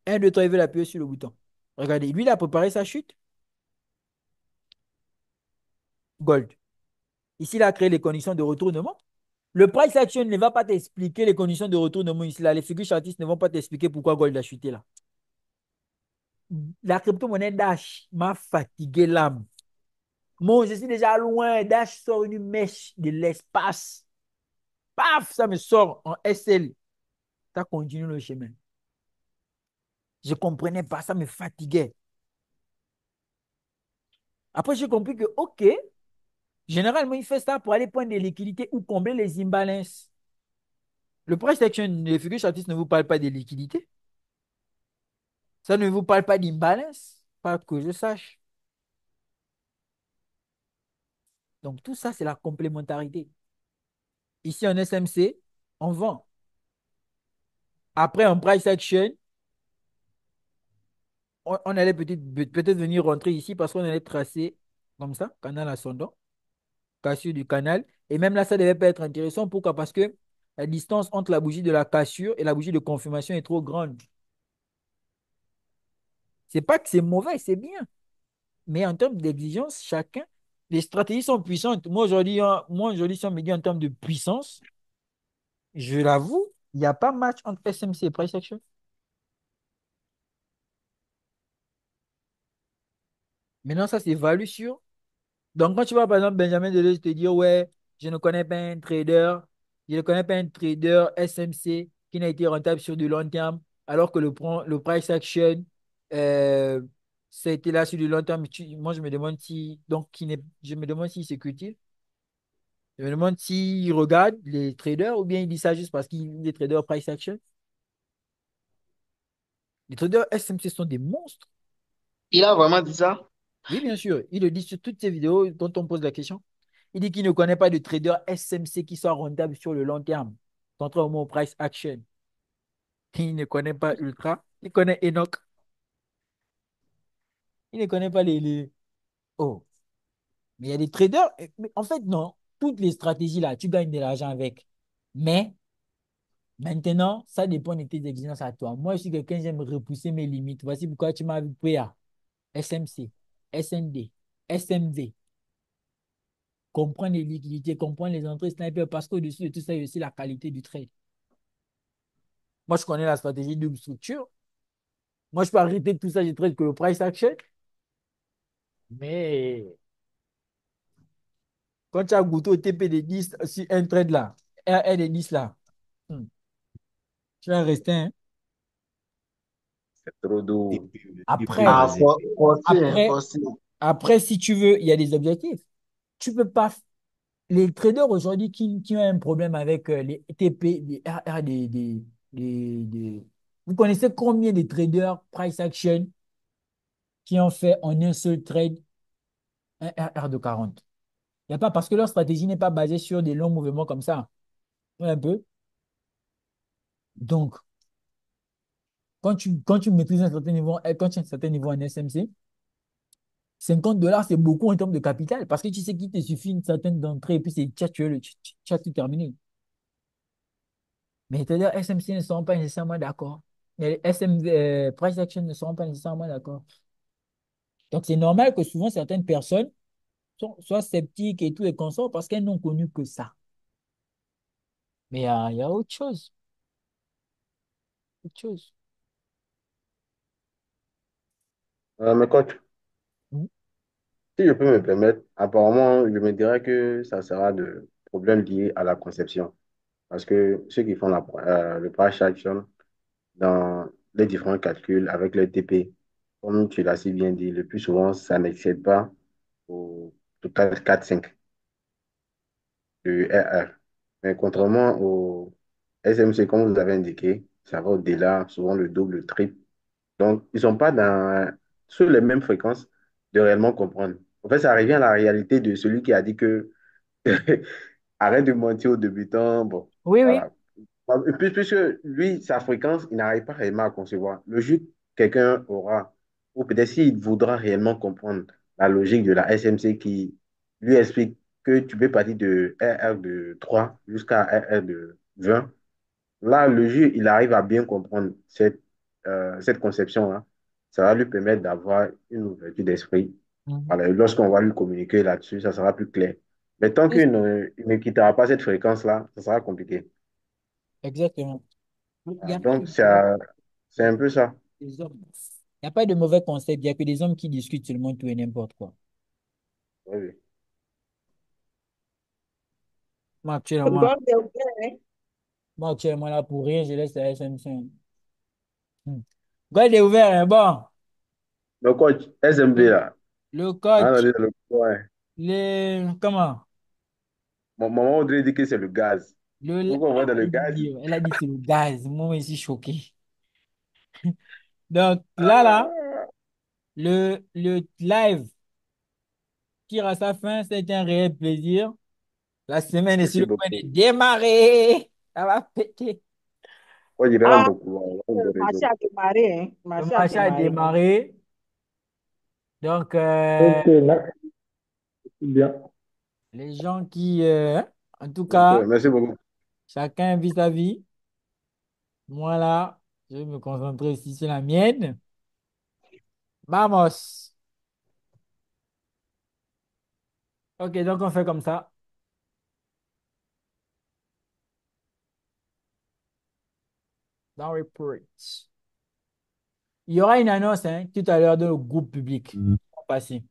Un, deux, trois, ils veulent appuyer sur le bouton. Regardez, lui, il a préparé sa chute. Gold. Ici, il a créé les conditions de retournement. Le price action ne va pas t'expliquer les conditions de retournement ici. Là. Les figures chartistes ne vont pas t'expliquer pourquoi Gold a chuté là. La crypto-monnaie Dash m'a fatigué l'âme. Moi, je suis déjà loin. Dash sort une mèche de l'espace. Paf, ça me sort en SL. Ça continue le chemin. Je ne comprenais pas, ça me fatiguait. Après, j'ai compris que, OK, généralement, il fait ça pour aller prendre des liquidités ou combler les imbalances. Le price action, les figures chartistes ne vous parlent pas de liquidité. Ça ne vous parle pas d'imbalance. Pas que je sache. Donc, tout ça, c'est la complémentarité. Ici, en SMC, on vend. Après, en price action, on allait peut-être venir rentrer ici parce qu'on allait tracer comme ça, canal ascendant, cassure du canal. Et même là, ça ne devait pas être intéressant. Pourquoi? Parce que la distance entre la bougie de la cassure et la bougie de confirmation est trop grande. C'est pas que c'est mauvais, c'est bien. Mais en termes d'exigence, chacun, les stratégies sont puissantes. Moi, aujourd'hui, si on me dit en termes de puissance, je l'avoue, il n'y a pas match entre SMC et price action. Maintenant, ça, c'est value sûre. Donc, quand tu vois, par exemple, Benjamin Deleuze te dire, ouais, je ne connais pas un trader, je ne connais pas un trader SMC qui n'a été rentable sur du long terme, alors que le price action, euh, ça a été là sur du long terme. Moi, je me demande si, donc, je me demande s'il s'écute. Je me demande s'il regarde les traders ou bien il dit ça juste parce qu'il est trader price action. Les traders SMC sont des monstres.
Il a vraiment dit ça?
Oui, bien sûr. Il le dit sur toutes ses vidéos quand on pose la question. Il dit qu'il ne connaît pas de trader SMC qui soit rentable sur le long terme, contrairement au price action. Il ne connaît pas Ultra. Il connaît Enoch. Il ne connaît pas Oh, mais il y a des traders. Mais en fait, non. Toutes les stratégies là, tu gagnes de l'argent avec. Mais maintenant, ça dépend de tes exigences à toi. Moi, je suis quelqu'un, j'aime repousser mes limites. Voici pourquoi tu m'as vu PA, SMC, SND, SMV. Comprendre les liquidités, comprendre les entrées sniper, parce qu'au-dessus de tout ça, il y a aussi la qualité du trade. Moi, je connais la stratégie double structure. Moi, je peux arrêter de tout ça, je trade que le price action. Mais quand tu as goûté au TP des 10 sur un trade là, RR des 10 là, hmm, tu vas rester. Hein.
C'est trop doux.
Et puis,
Après,
Ah,
vas-y.
forcé, hein,
après,
forcé.
après, si tu veux, il y a des objectifs. Tu peux pas. Les traders aujourd'hui qui ont un problème avec les TP, les RR Vous connaissez combien de traders price action qui ont fait en un seul trade un RR de 40? Il n'y a pas parce que leur stratégie n'est pas basée sur des longs mouvements comme ça. Ouais, un peu. Donc, quand tu maîtrises un certain niveau, quand tu as un certain niveau en SMC, $50, c'est beaucoup en termes de capital parce que tu sais qu'il te suffit une certaine d'entrée et puis c'est tu as tout terminé. Mais les traders SMC ne seront pas nécessairement d'accord. Les SM, price action ne seront pas nécessairement d'accord. Donc, c'est normal que souvent certaines personnes soient sceptiques et tout et consorts parce qu'elles n'ont connu que ça. Mais il y a autre chose. Autre chose.
Mais coach,
Hmm.
si je peux me permettre, apparemment, je me dirais que ça sera de problèmes liés à la conception. Parce que ceux qui font le price action dans les différents calculs avec le TP, comme tu l'as si bien dit, le plus souvent, ça n'excède pas au total 4-5 de RR. Mais contrairement au SMC, comme vous avez indiqué, ça va au-delà, souvent le double, le triple. Donc, ils ne sont pas sur les mêmes fréquences de réellement comprendre. En fait, ça revient à la réalité de celui qui a dit que arrête de mentir aux débutants. Bon,
Oui, oui.
voilà. Et puis, puisque lui, sa fréquence, il n'arrive pas réellement à concevoir. Le jour que quelqu'un aura, ou peut-être s'il voudra réellement comprendre la logique de la SMC qui lui explique que tu peux partir de RR de 3 jusqu'à RR de 20, là, le jour il arrive à bien comprendre cette conception-là, ça va lui permettre d'avoir une ouverture d'esprit.
Mhm.
Voilà, et lorsqu'on va lui communiquer là-dessus, ça sera plus clair. Mais tant
C'est-
qu'il ne quittera pas cette fréquence-là, ça sera compliqué.
Exactement. Il n'y
Voilà,
a pas
donc,
de mauvais
c'est un peu ça.
des hommes. Il n'y a pas de mauvais concept. Il n'y a que des hommes qui discutent seulement tout et n'importe quoi.
Oui, oui.
Moi,
Le
actuellement,
bord est ouvert, hein.
moi, actuellement, là, pour rien, je laisse la SMC. Hmm. God est ouvert, hein. Bon,
Le coach SMB,
le,
là,
le
hein, on a
coach,
dit ouais.
comment?
Mon maman Audrey dit que c'est le gaz. Pourquoi on voit dans le gaz?
Elle a dit c'est le gaz. Moi, je suis choqué. Donc là,
Ah,
le live tire à sa fin. C'était un réel plaisir. La semaine est sur
merci
le point
beaucoup.
de démarrer. Ça va péter.
Moi, je vais
Ah,
beaucoup. On
le
de
marché
réseau.
a démarré, hein. Le
Le
marché a
marché a
démarré.
démarré. Donc,
Ok, merci bien.
les gens en tout
Ok,
cas,
merci beaucoup.
chacun vit sa vie. Moi, là, je vais me concentrer aussi sur la mienne. Vamos. Ok, donc on fait comme ça. Dans Reports. Il y aura une annonce hein, tout à l'heure dans le groupe public. On va passer.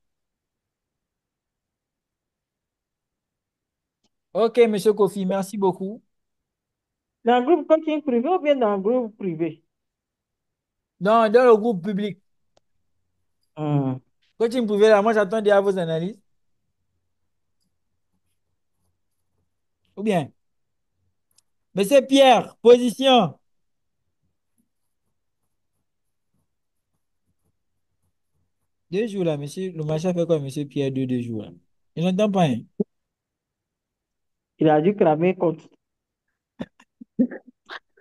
Ok, monsieur Kofi, merci beaucoup.
Dans le groupe coaching privé ou bien dans le groupe privé?
Dans le groupe public.
Hmm.
Coaching privé, là, moi, j'attends déjà vos analyses. Ou bien, monsieur Pierre, position. 2 jours là, monsieur. Le marché a fait quoi, monsieur Pierre, 2 jours là? Je n'entends pas. Hein.
Il a dû cramer compte.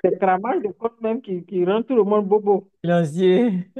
C'est cramage de compte même qui rend tout le monde bobo.
Financier.